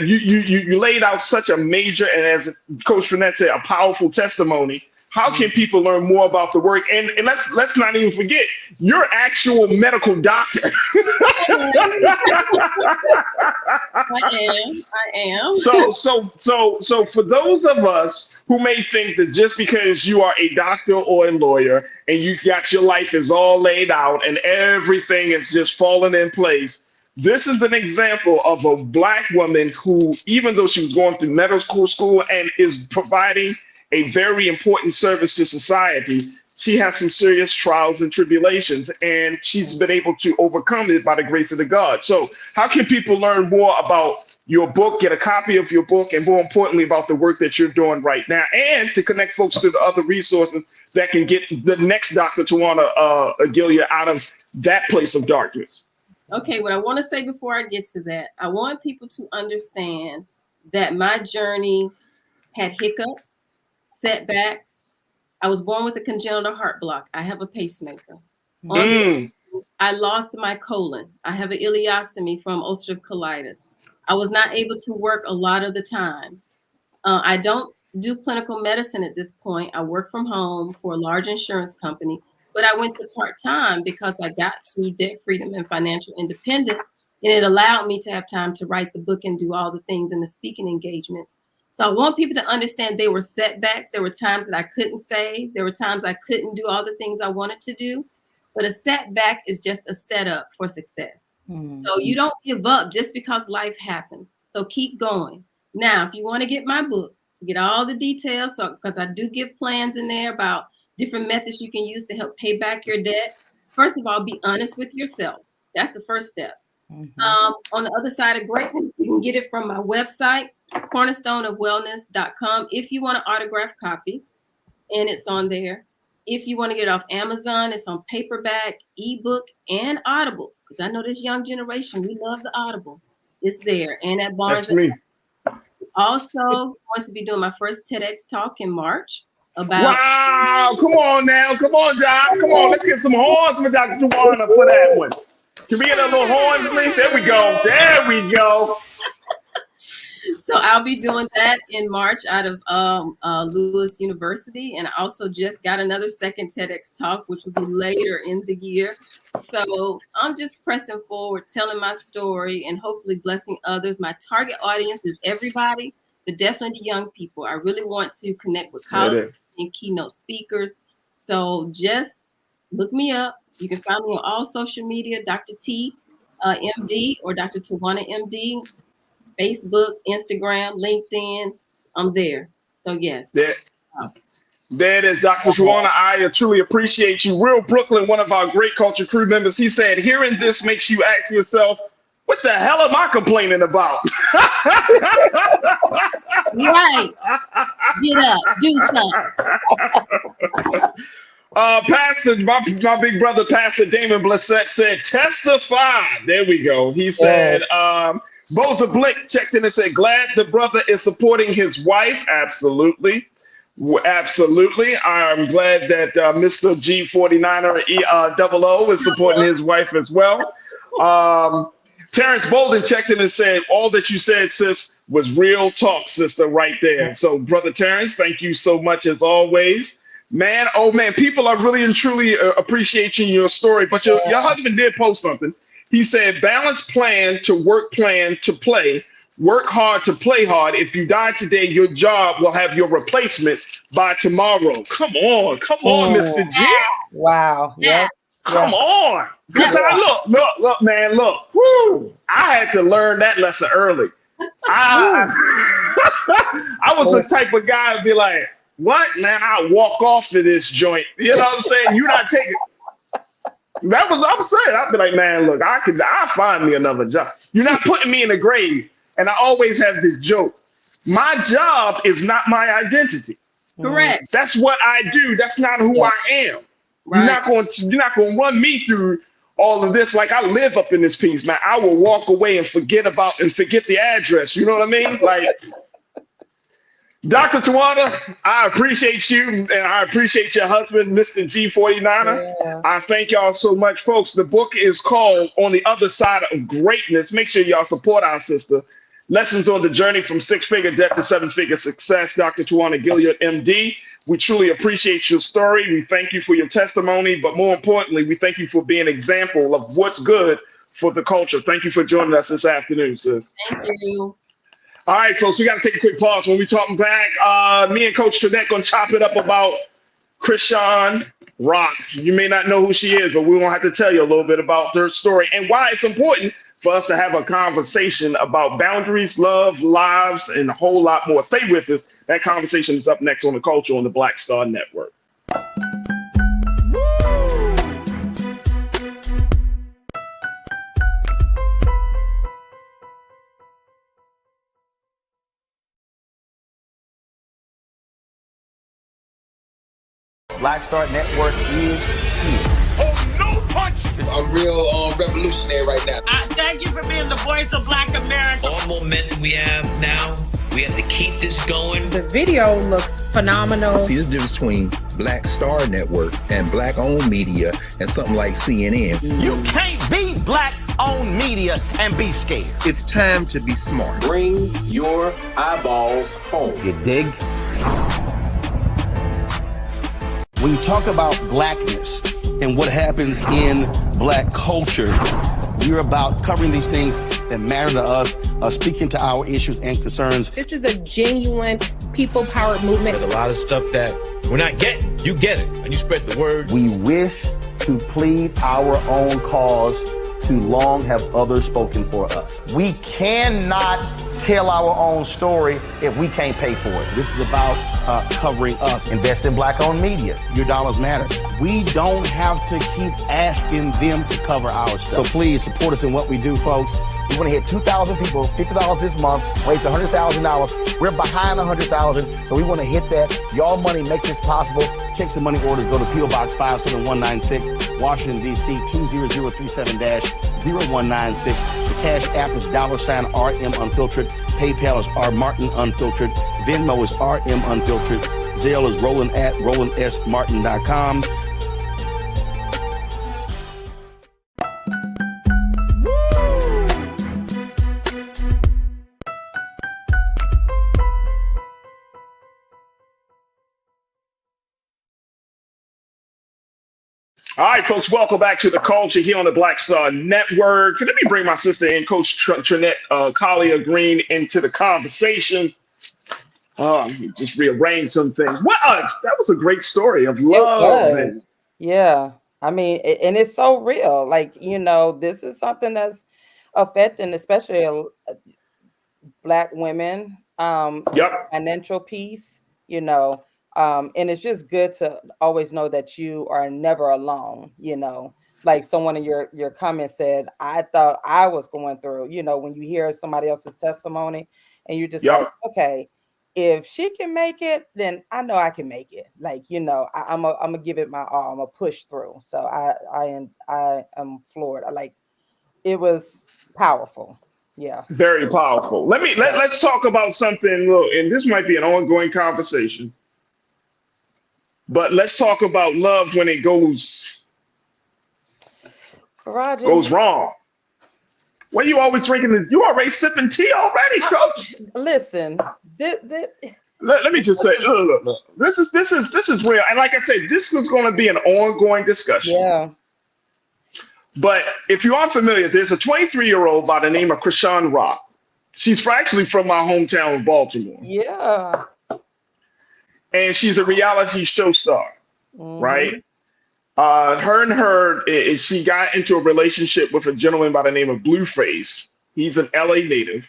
you laid out such a major, and as Coach Finette said, a powerful testimony. How can people learn more about the work? And let's not even forget, you're actual medical doctor. I am. So for those of us who may think that just because you are a doctor or a lawyer and you got your life is all laid out and everything is just falling in place, this is an example of a Black woman who, even though she was going through medical school and is providing a very important service to society, she has some serious trials and tribulations, and she's been able to overcome it by the grace of the God. So how can people learn more about your book, get a copy of your book, and more importantly, about the work that you're doing right now, and to connect folks to the other resources that can get the next Dr. Tawana Agilia out of that place of darkness? Okay, what I want to say before I get to that, I want people to understand that my journey had hiccups, setbacks. I was born with a congenital heart block. I have a pacemaker. On this, I lost my colon. I have an ileostomy from ulcerative colitis. I was not able to work a lot of the times. I don't do clinical medicine at this point. I work from home for a large insurance company, but I went to part-time because I got to debt freedom and financial independence, and it allowed me to have time to write the book and do all the things in the speaking engagements. So I want people to understand there were setbacks. There were times that I couldn't save. There were times I couldn't do all the things I wanted to do. But a setback is just a setup for success. So you don't give up just because life happens. So keep going. Now, if you want to get my book, to get all the details, because I do give plans in there about different methods you can use to help pay back your debt. First of all, be honest with yourself. That's the first step. On the other side of greatness, you can get it from my website, cornerstoneofwellness.com, if you want an autographed copy, and it's on there. If you want to get it off Amazon, it's on paperback, ebook, and Audible, because I know this young generation, we love the Audible. It's there, and at Barnes. That's me. Also, going to be doing my first TEDx talk in March about. Wow! Come on now, come on, Doc, come on. Let's get some horns for Dr. Tawana for that one. Can we get a little horns, please? There we go. There we go. So I'll be doing that in March out of Lewis University. And I also just got another second TEDx talk, which will be later in the year. So I'm just pressing forward, telling my story and hopefully blessing others. My target audience is everybody, but definitely the young people. I really want to connect with college and keynote speakers. So just look me up. You can find me on all social media, Dr. T, MD, or Dr. Tawana MD. Facebook, Instagram, LinkedIn, I'm there. So yes. There it is, Dr. Tawana. I truly appreciate you. Real Brooklyn, one of our great culture crew members, he said, hearing this makes you ask yourself, what the hell am I complaining about? Right. Get up, do something. Pastor, my big brother, Pastor Damon Blissett said, testify. There we go. He said, Boza Blick checked in and said, glad the brother is supporting his wife. Absolutely. Absolutely. I'm glad that Mr. G49er 00 is supporting his wife as well. Terrence Bolden checked in and said, all that you said, sis, was real talk, sister, right there. So, Brother Terrence, thank you so much as always. Man, oh man, people are really and truly appreciating your story. But your husband did post something. He said, balance plan to work plan to play. Work hard to play hard. If you die today, your job will have your replacement by tomorrow. Come on, Mr. G. Wow. Yeah. Come on. Because look, man, look. Woo! I had to learn that lesson early. I was the type of guy to be like, what, man? I walk off of this joint. You know what I'm saying? You're not taking. That was I'm saying. I'd be like, man, look, I'll find me another job. You're not putting me in the grave. And I always have this joke. My job is not my identity. Correct. That's what I do. That's not who I am. Right. You're not going to run me through all of this. Like, I live up in this piece, man. I will walk away and forget the address. You know what I mean? Like, Dr. Tawanda, I appreciate you, and I appreciate your husband, Mr. G49er. Yeah. I thank y'all so much, folks. The book is called On the Other Side of Greatness. Make sure y'all support our sister. Lessons on the Journey from Six-Figure Debt to Seven-Figure Success, Dr. Tawanda Gilliard, MD. We truly appreciate your story. We thank you for your testimony, but more importantly, we thank you for being an example of what's good for the culture. Thank you for joining us this afternoon, sis. Thank you. All right, folks, we got to take a quick pause. When we talk back, me and Coach Trinette going to chop it up about Chrisean Rock. You may not know who she is, but we're going to have to tell you a little bit about her story and why it's important for us to have a conversation about boundaries, love, lives, and a whole lot more. Stay with us. That conversation is up next on The Culture on the Black Star Network. Black Star Network is here. Oh, no punch! I'm real revolutionary right now. Thank you for being the voice of Black America. All momentum we have now, we have to keep this going. The video looks phenomenal. See, this difference between Black Star Network and black-owned media and something like CNN. You can't be black-owned media and be scared. It's time to be smart. Bring your eyeballs home. You dig? When you talk about blackness and what happens in black culture, we're about covering these things that matter to us, speaking to our issues and concerns. This is a genuine people-powered movement. There's a lot of stuff that we're not getting. You get it, and you spread the word. We wish to plead our own cause. Too long have others spoken for us. We cannot tell our own story if we can't pay for it. This is about covering us. Invest in black-owned media. Your dollars matter. We don't have to keep asking them to cover our stuff. So please support us in what we do, folks. We want to hit 2,000 people, $50 this month, raise $100,000. We're behind 100,000, so we want to hit that. Y'all money makes this possible. Checks and money orders go to P.O. Box 57196, Washington, D.C. 20037-0196. The Cash App is $RM Unfiltered. PayPal is R Martin Unfiltered. Venmo is RM Unfiltered. Zelle is Roland at RolandSMartin.com. All right, folks, welcome back to The Culture here on the Black Star Network. Let me bring my sister in, Coach Trinette Collier Green, into the conversation. Just rearrange some things. What? That was a great story of love. Yeah. I mean, and it's so real. Like, you know, this is something that's affecting especially Black women, financial piece, you know. And it's just good to always know that you are never alone, you know, like someone in your comments said, I thought I was going through, you know, when you hear somebody else's testimony and you're just like, okay, if she can make it, then I know I can make it. Like, you know, I'm gonna give it my all. I'm gonna push through. So I am floored. It was powerful. Yeah. Very powerful. Let's talk about something, look, and this might be an ongoing conversation. But let's talk about love when it goes wrong. What are you always drinking? You already sipping tea already, Coach? Listen, let me just say, look, this is real. And like I said, this is going to be an ongoing discussion. Yeah. But if you aren't familiar, there's a 23-year-old by the name of Chrisean Rock. She's actually from my hometown of Baltimore. Yeah. And she's a reality show star, right? She got into a relationship with a gentleman by the name of Blueface. He's an LA native.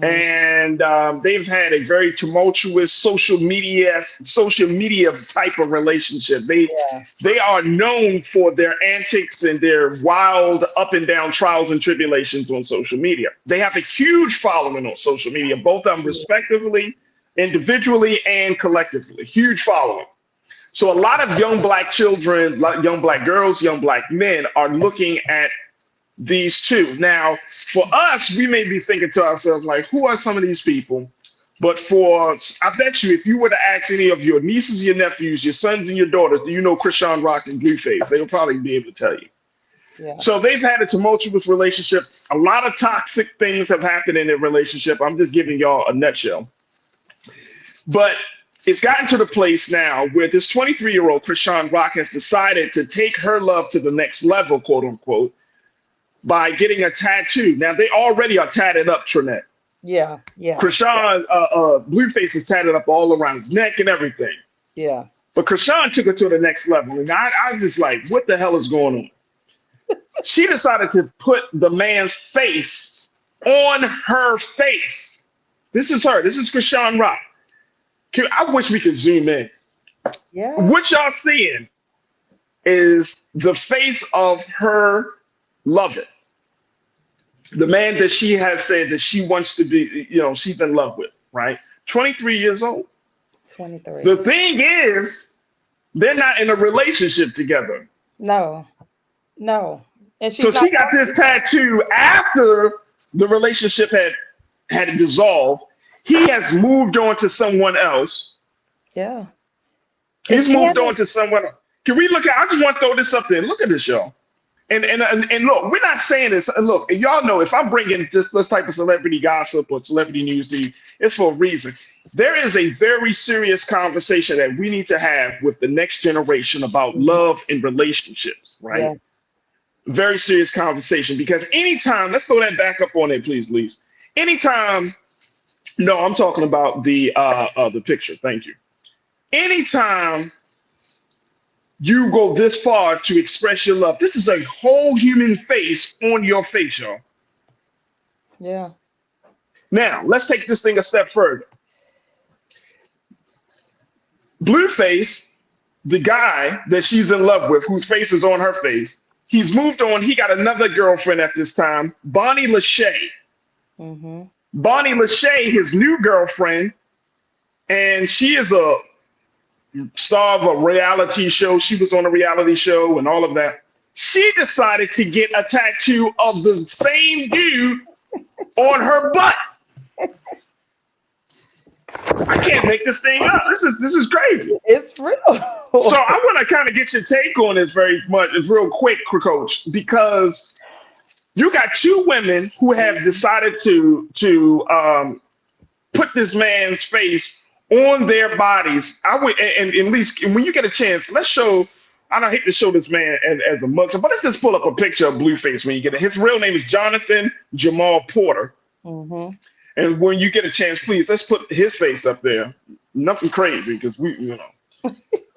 And they've had a very tumultuous social media type of relationship. They are known for their antics and their wild up and down trials and tribulations on social media. They have a huge following on social media, both of them respectively, individually and collectively, huge following. So a lot of young black children, young black girls, young black men are looking at these two. Now, for us, we may be thinking to ourselves, like, who are some of these people? But I bet you, if you were to ask any of your nieces, your nephews, your sons and your daughters, do you know Chrisean Rock and Blueface? They will probably be able to tell you. Yeah. So they've had a tumultuous relationship. A lot of toxic things have happened in their relationship. I'm just giving y'all a nutshell. But it's gotten to the place now where this 23-year-old Chrisean Rock has decided to take her love to the next level, quote unquote, by getting a tattoo. Now, they already are tatted up, Trinette. Yeah. Chrisean, Blueface is tatted up all around his neck and everything. Yeah. But Chrisean took it to the next level. And I was just like, what the hell is going on? She decided to put the man's face on her face. This is her. This is Chrisean Rock. I wish we could zoom in. Yeah. What y'all seeing is the face of her lover. The man that she has said that she wants to be, she's in love with, right? 23 years old. 23. The thing is, they're not in a relationship together. No. And so she got this tattoo after the relationship had dissolved. He has moved on to someone else. Yeah. He's moved on to someone else. Can we look at, I just want to throw this up there. Look at this, y'all. And look, we're not saying this. Look, y'all know if I'm bringing this type of celebrity gossip or celebrity news to you, it's for a reason. There is a very serious conversation that we need to have with the next generation about love and relationships, right? Yeah. Very serious conversation, because anytime, let's throw that back up on it, please, Lise. Anytime, no, I'm talking about the picture. Thank you. Anytime you go this far to express your love, this is a whole human face on your face, y'all. Yeah. Now, let's take this thing a step further. Blueface, the guy that she's in love with, whose face is on her face, he's moved on. He got another girlfriend at this time, Bonnie Lachey. Mm-hmm. Bonnie Lachey, his new girlfriend, and she is a star of a reality show. She was on a reality show and all of that. She decided to get a tattoo of the same dude on her butt. I can't make this thing up. This is crazy. It's real. So I want to kind of get your take on this real quick, Coach, because you got two women who have decided to put this man's face on their bodies. I would, and at least when you get a chance, let's show. I don't hate to show this man as a mugshot, but let's just pull up a picture of Blueface when you get it. His real name is Jonathan Jamal Porter. Mm-hmm. And when you get a chance, please, let's put his face up there. Nothing crazy, because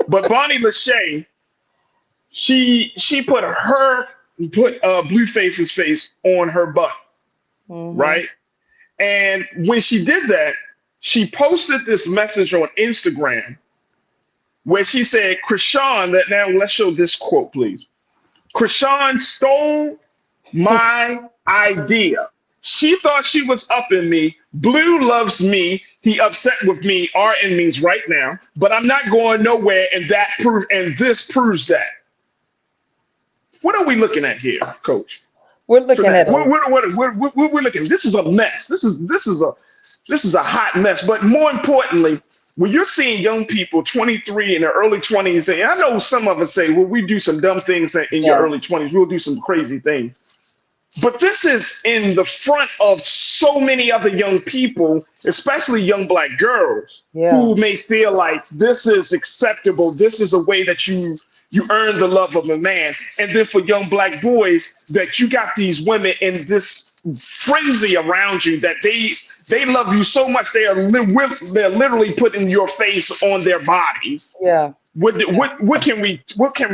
But Bonnie Lachey, she put Blueface's face on her butt, right? And when she did that, she posted this message on Instagram where she said, Chrisean, now let's show this quote, please. Chrisean stole my idea. She thought she was up in me. Blue loves me. He upset with me. RN means right now, but I'm not going nowhere. And this proves that. What are we looking at here, Coach? We're looking at we're looking. This is a mess. This is a hot mess. But more importantly, when you're seeing young people, 23 in their early 20s, and I know some of us say, well, we do some dumb things in your early 20s. We'll do some crazy things. But this is in the front of so many other young people, especially young Black girls, who may feel like this is acceptable. This is a way that you earn the love of a man. And then for young Black boys, that you got these women in this frenzy around you that they love you so much they're literally putting your face on their bodies. Yeah. What can we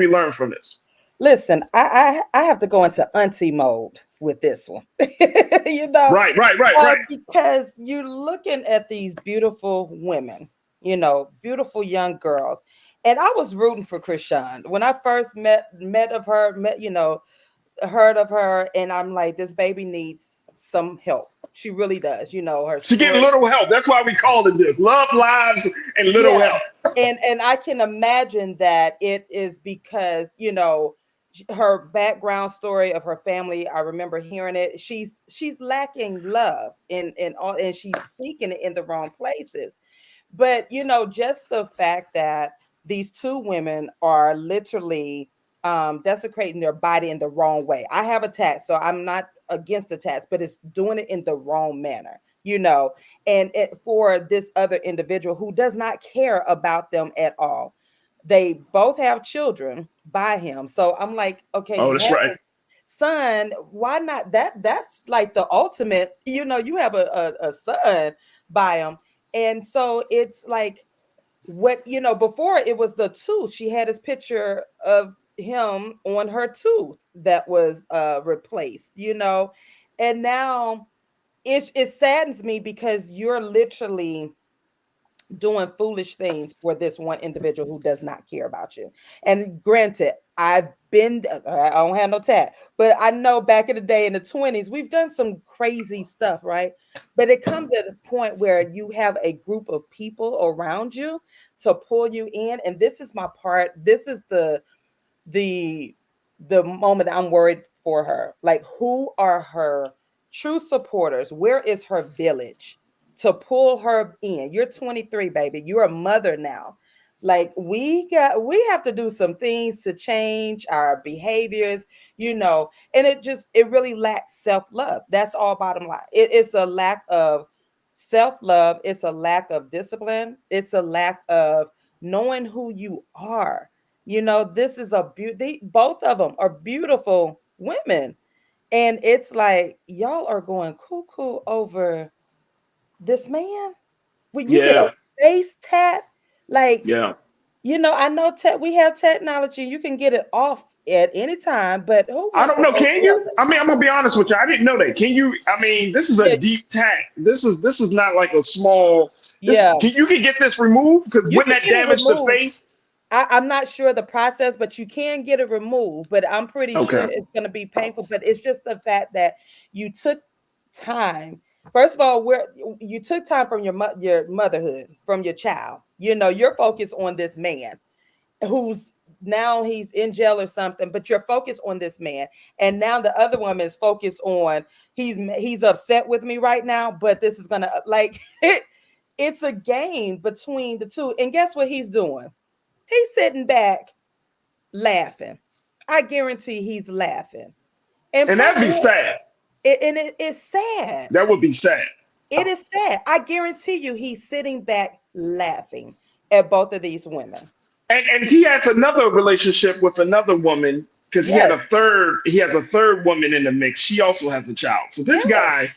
learn from this? Listen, I have to go into auntie mode with this one. Right. Because you're looking at these beautiful women, beautiful young girls. And I was rooting for Chrisean. When I first heard of her, and I'm like, this baby needs some help. She really does. You know, her She get story- little help. That's why we called it this. Love lives and little help. And I can imagine that it is because, you know, her background story of her family. I remember hearing it. She's lacking love and she's seeking it in the wrong places. But, you know, just the fact that these two women are literally desecrating their body in the wrong way. I have a tax, so I'm not against the tax, but it's doing it in the wrong manner, you know, and for this other individual who does not care about them at all. They both have children by him. So I'm like, okay, that's right. Son, why not? That's like the ultimate, you know, you have a son by him. And so it's like, what, you know, before it was the tooth. She had his picture of him on her tooth that was replaced, you know, and now it saddens me because you're literally doing foolish things for this one individual who does not care about you. And granted, I don't have no tat, but I know back in the day in the 20s, we've done some crazy stuff, right? But it comes at a point where you have a group of people around you to pull you in. And this is my part. This is the moment I'm worried for her. Like, who are her true supporters? Where is her village to pull her in? You're 23, baby. You're a mother now. Like, we have to do some things to change our behaviors, you know, and it really lacks self-love. That's all bottom line. It's a lack of self-love. It's a lack of discipline. It's a lack of knowing who you are. You know, this is both of them are beautiful women. And it's like, y'all are going cuckoo over this man. When you get a face tat, like, you know, I know we have technology, you can get it off at any time, but I don't know, can you? I mean, I'm gonna be honest with you, I didn't know that. Can you? I mean, this is a deep tat. This is not like a small. You can get this removed, because wouldn't that damage the face? I'm not sure the process, but you can get it removed, but I'm pretty sure it's going to be painful. But it's just the fact that you took time. First of all, you took time from your motherhood, from your child. You know, you're focused on this man who's now he's in jail or something, but you're focused on this man. And now the other woman is focused on he's upset with me right now, but this is going to, like, it's a game between the two. And guess what he's doing? He's sitting back laughing. I guarantee he's laughing. And that'd be sad. It's sad. That would be sad. It is sad. I guarantee you he's sitting back laughing at both of these women. And he has another relationship with another woman, because he has a third woman in the mix. She also has a child. So this guy.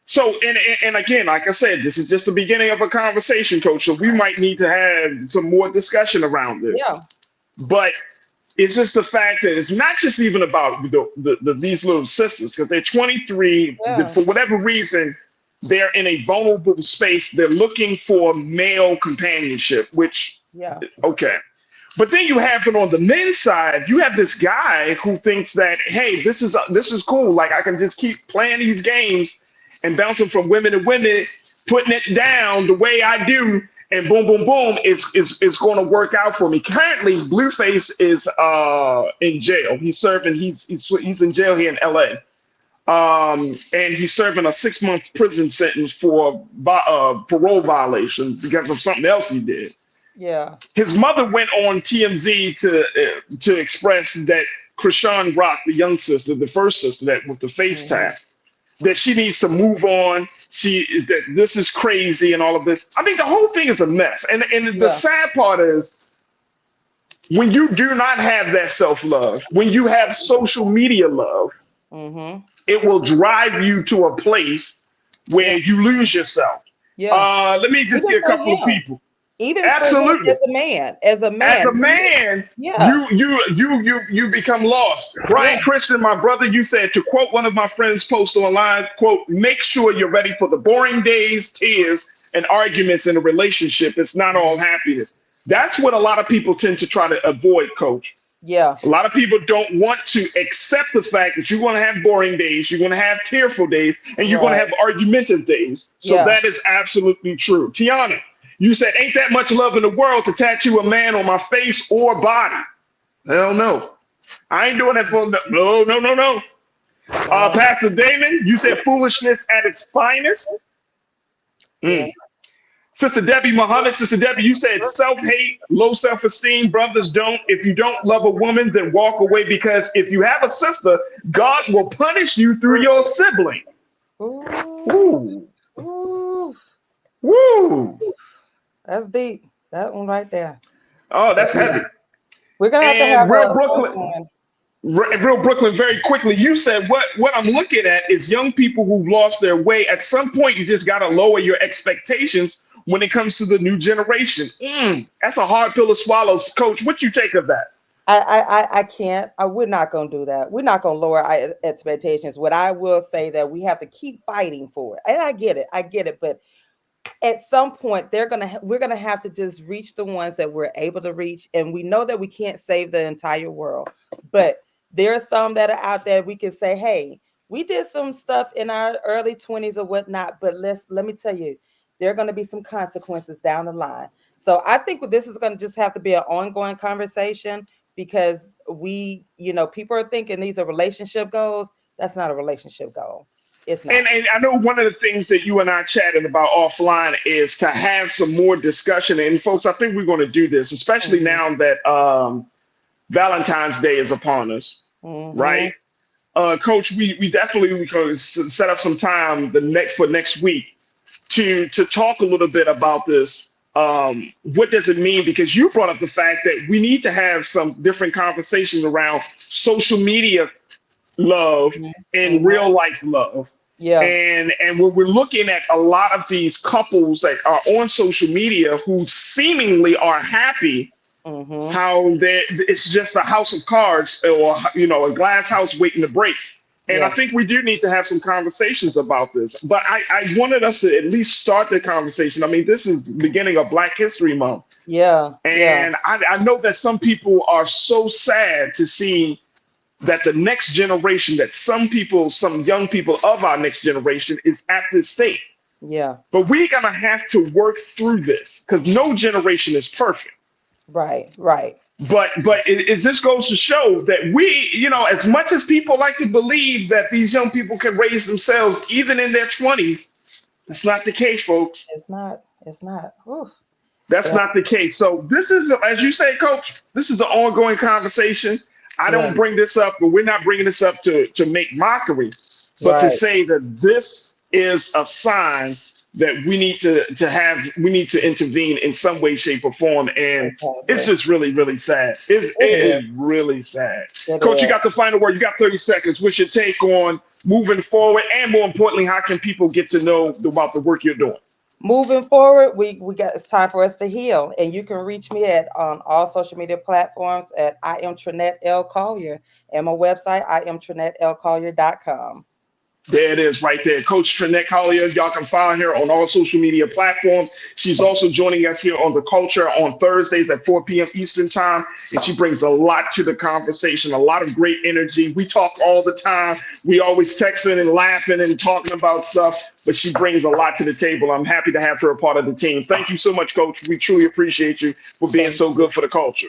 So, and again, like I said, this is just the beginning of a conversation, Coach. So we might need to have some more discussion around this. Yeah. But it's just the fact that it's not just even about these little sisters, because they're 23. For whatever reason, they're in a vulnerable space. They're looking for male companionship, which, okay. But then you have it on the men's side. You have this guy who thinks that, hey, this is cool. Like, I can just keep playing these games and bouncing from women to women, putting it down the way I do, and boom, boom, boom, it's going to work out for me. Currently, Blueface is in jail. He's in jail here in LA, and he's serving a 6-month prison sentence for parole violations because of something else he did. Yeah. His mother went on TMZ to express that Chrisean Rock, the young sister, the first sister that with the face tag, that she needs to move on. That this is crazy and all of this. I mean, the whole thing is a mess. And the sad part is, when you do not have that self-love, when you have social media love, it will drive you to a place where you lose yourself. Let me just get a couple of people. Even absolutely as a man, you become lost. Brian Christian, my brother, you said, to quote one of my friends' post online, quote, make sure you're ready for the boring days, tears, and arguments in a relationship. It's not all happiness. That's what a lot of people tend to try to avoid, Coach. Yeah. A lot of people don't want to accept the fact that you're going to have boring days, you're going to have tearful days, and you're going to have argumentative days. So that is absolutely true. Tiana, you said, ain't that much love in the world to tattoo a man on my face or body? Hell no. I ain't doing that for no. Pastor Damon, you said foolishness at its finest. Yes. Sister Debbie Muhammad, Sister Debbie, you said self-hate, low self-esteem. Brothers don't. If you don't love a woman, then walk away, because if you have a sister, God will punish you through your sibling. Ooh. Ooh. Woo. That's deep. That one right there. Oh, that's heavy. We're going to have to have Real Brooklyn, very quickly, you said what I'm looking at is young people who've lost their way. At some point, you just got to lower your expectations when it comes to the new generation. That's a hard pill to swallow. Coach, what you take of that? I can't. We're not going to do that. We're not going to lower our expectations. What I will say that we have to keep fighting for it. And I get it. But at some point, we're gonna have to just reach the ones that we're able to reach. And we know that we can't save the entire world, but there are some that are out there we can say, hey, we did some stuff in our early 20s or whatnot, but let me tell you, there are going to be some consequences down the line. So I think this is going to just have to be an ongoing conversation, because people are thinking these are relationship goals. That's not a relationship goal. It's not. And I know one of the things that you and I chatted about offline is to have some more discussion. And folks, I think we're going to do this, especially now that Valentine's Day is upon us, right? Coach, we definitely can set up some time for next week to talk a little bit about this. What does it mean? Because you brought up the fact that we need to have some different conversations around social media love and real life love. Yeah. And when we're looking at a lot of these couples that are on social media who seemingly are happy, how it's just a house of cards, or a glass house waiting to break. And I think we do need to have some conversations about this. But I wanted us to at least start the conversation. I mean, this is the beginning of Black History Month. Yeah. And I know that some people are so sad to see that the next generation, that some young people of our next generation is at this state. Yeah. But we're going to have to work through this, because no generation is perfect. Right. But it just goes to show that we, as much as people like to believe that these young people can raise themselves even in their 20s, that's not the case, folks. It's not. Oof. That's not the case. So this is, as you say, Coach, this is an ongoing conversation. I don't bring this up, but we're not bringing this up to make mockery, but to say that this is a sign that we need to intervene in some way, shape, or form. And it's just really, really sad. It is really sad. Coach, you got the final word. You got 30 seconds. What's your take on moving forward? And more importantly, how can people get to know about the work you're doing? Moving forward, it's time for us to heal. And you can reach me on all social media platforms at I am Trinette L. Collier, and my website, IamTrinetteLCollier.com. There it is right there. Coach Trinette Collier. Y'all can find her on all social media platforms. She's also joining us here on The Culture on Thursdays at 4 p.m. Eastern time. And she brings a lot to the conversation, a lot of great energy. We talk all the time. We always texting and laughing and talking about stuff, but she brings a lot to the table. I'm happy to have her a part of the team. Thank you so much, Coach. We truly appreciate you for being so good for the culture.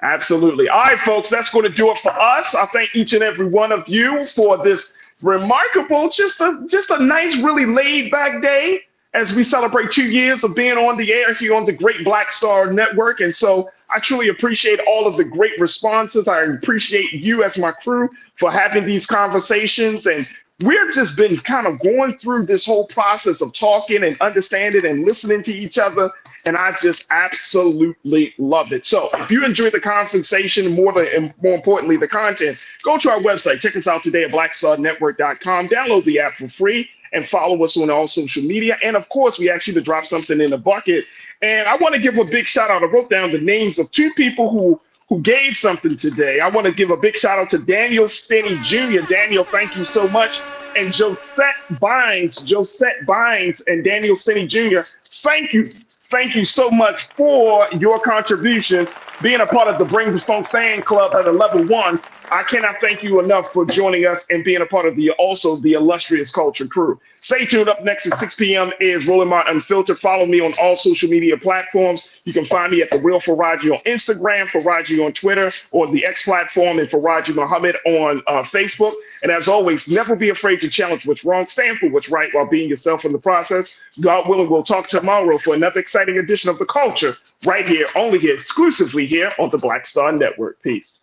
Absolutely. All right, folks, that's going to do it for us. I thank each and every one of you for this remarkable, just a nice, really laid back day as we celebrate 2 years of being on the air here on the Great Black Star Network. And so I truly appreciate all of the great responses. I appreciate you as my crew for having these conversations. And we've just been kind of going through this whole process of talking and understanding and listening to each other. And I just absolutely love it. So if you enjoy the conversation, more importantly, the content, go to our website. Check us out today at blackstarnetwork.com. Download the app for free and follow us on all social media. And of course, we ask you to drop something in the bucket. And I want to give a big shout out. I wrote down the names of 2 people who gave something today. I want to give a big shout out to Daniel Stinney Jr. Daniel, thank you so much. And Josette Bynes and Daniel Stinney Jr., Thank you. Thank you so much for your contribution, being a part of the Bring the Funk fan club at a level 1. I cannot thank you enough for joining us and being a part of the illustrious culture crew. Stay tuned. Up next at 6 p.m. is Roland Martin Unfiltered. Follow me on all social media platforms. You can find me at The Real Faraji on Instagram, Faraji on Twitter, or the X platform, and Faraji Muhammad on Facebook. And as always, never be afraid to challenge what's wrong. Stand for what's right while being yourself in the process. God willing, we'll talk tomorrow for another exciting edition of The Culture right here, only here, exclusively here on the Black Star Network. Peace.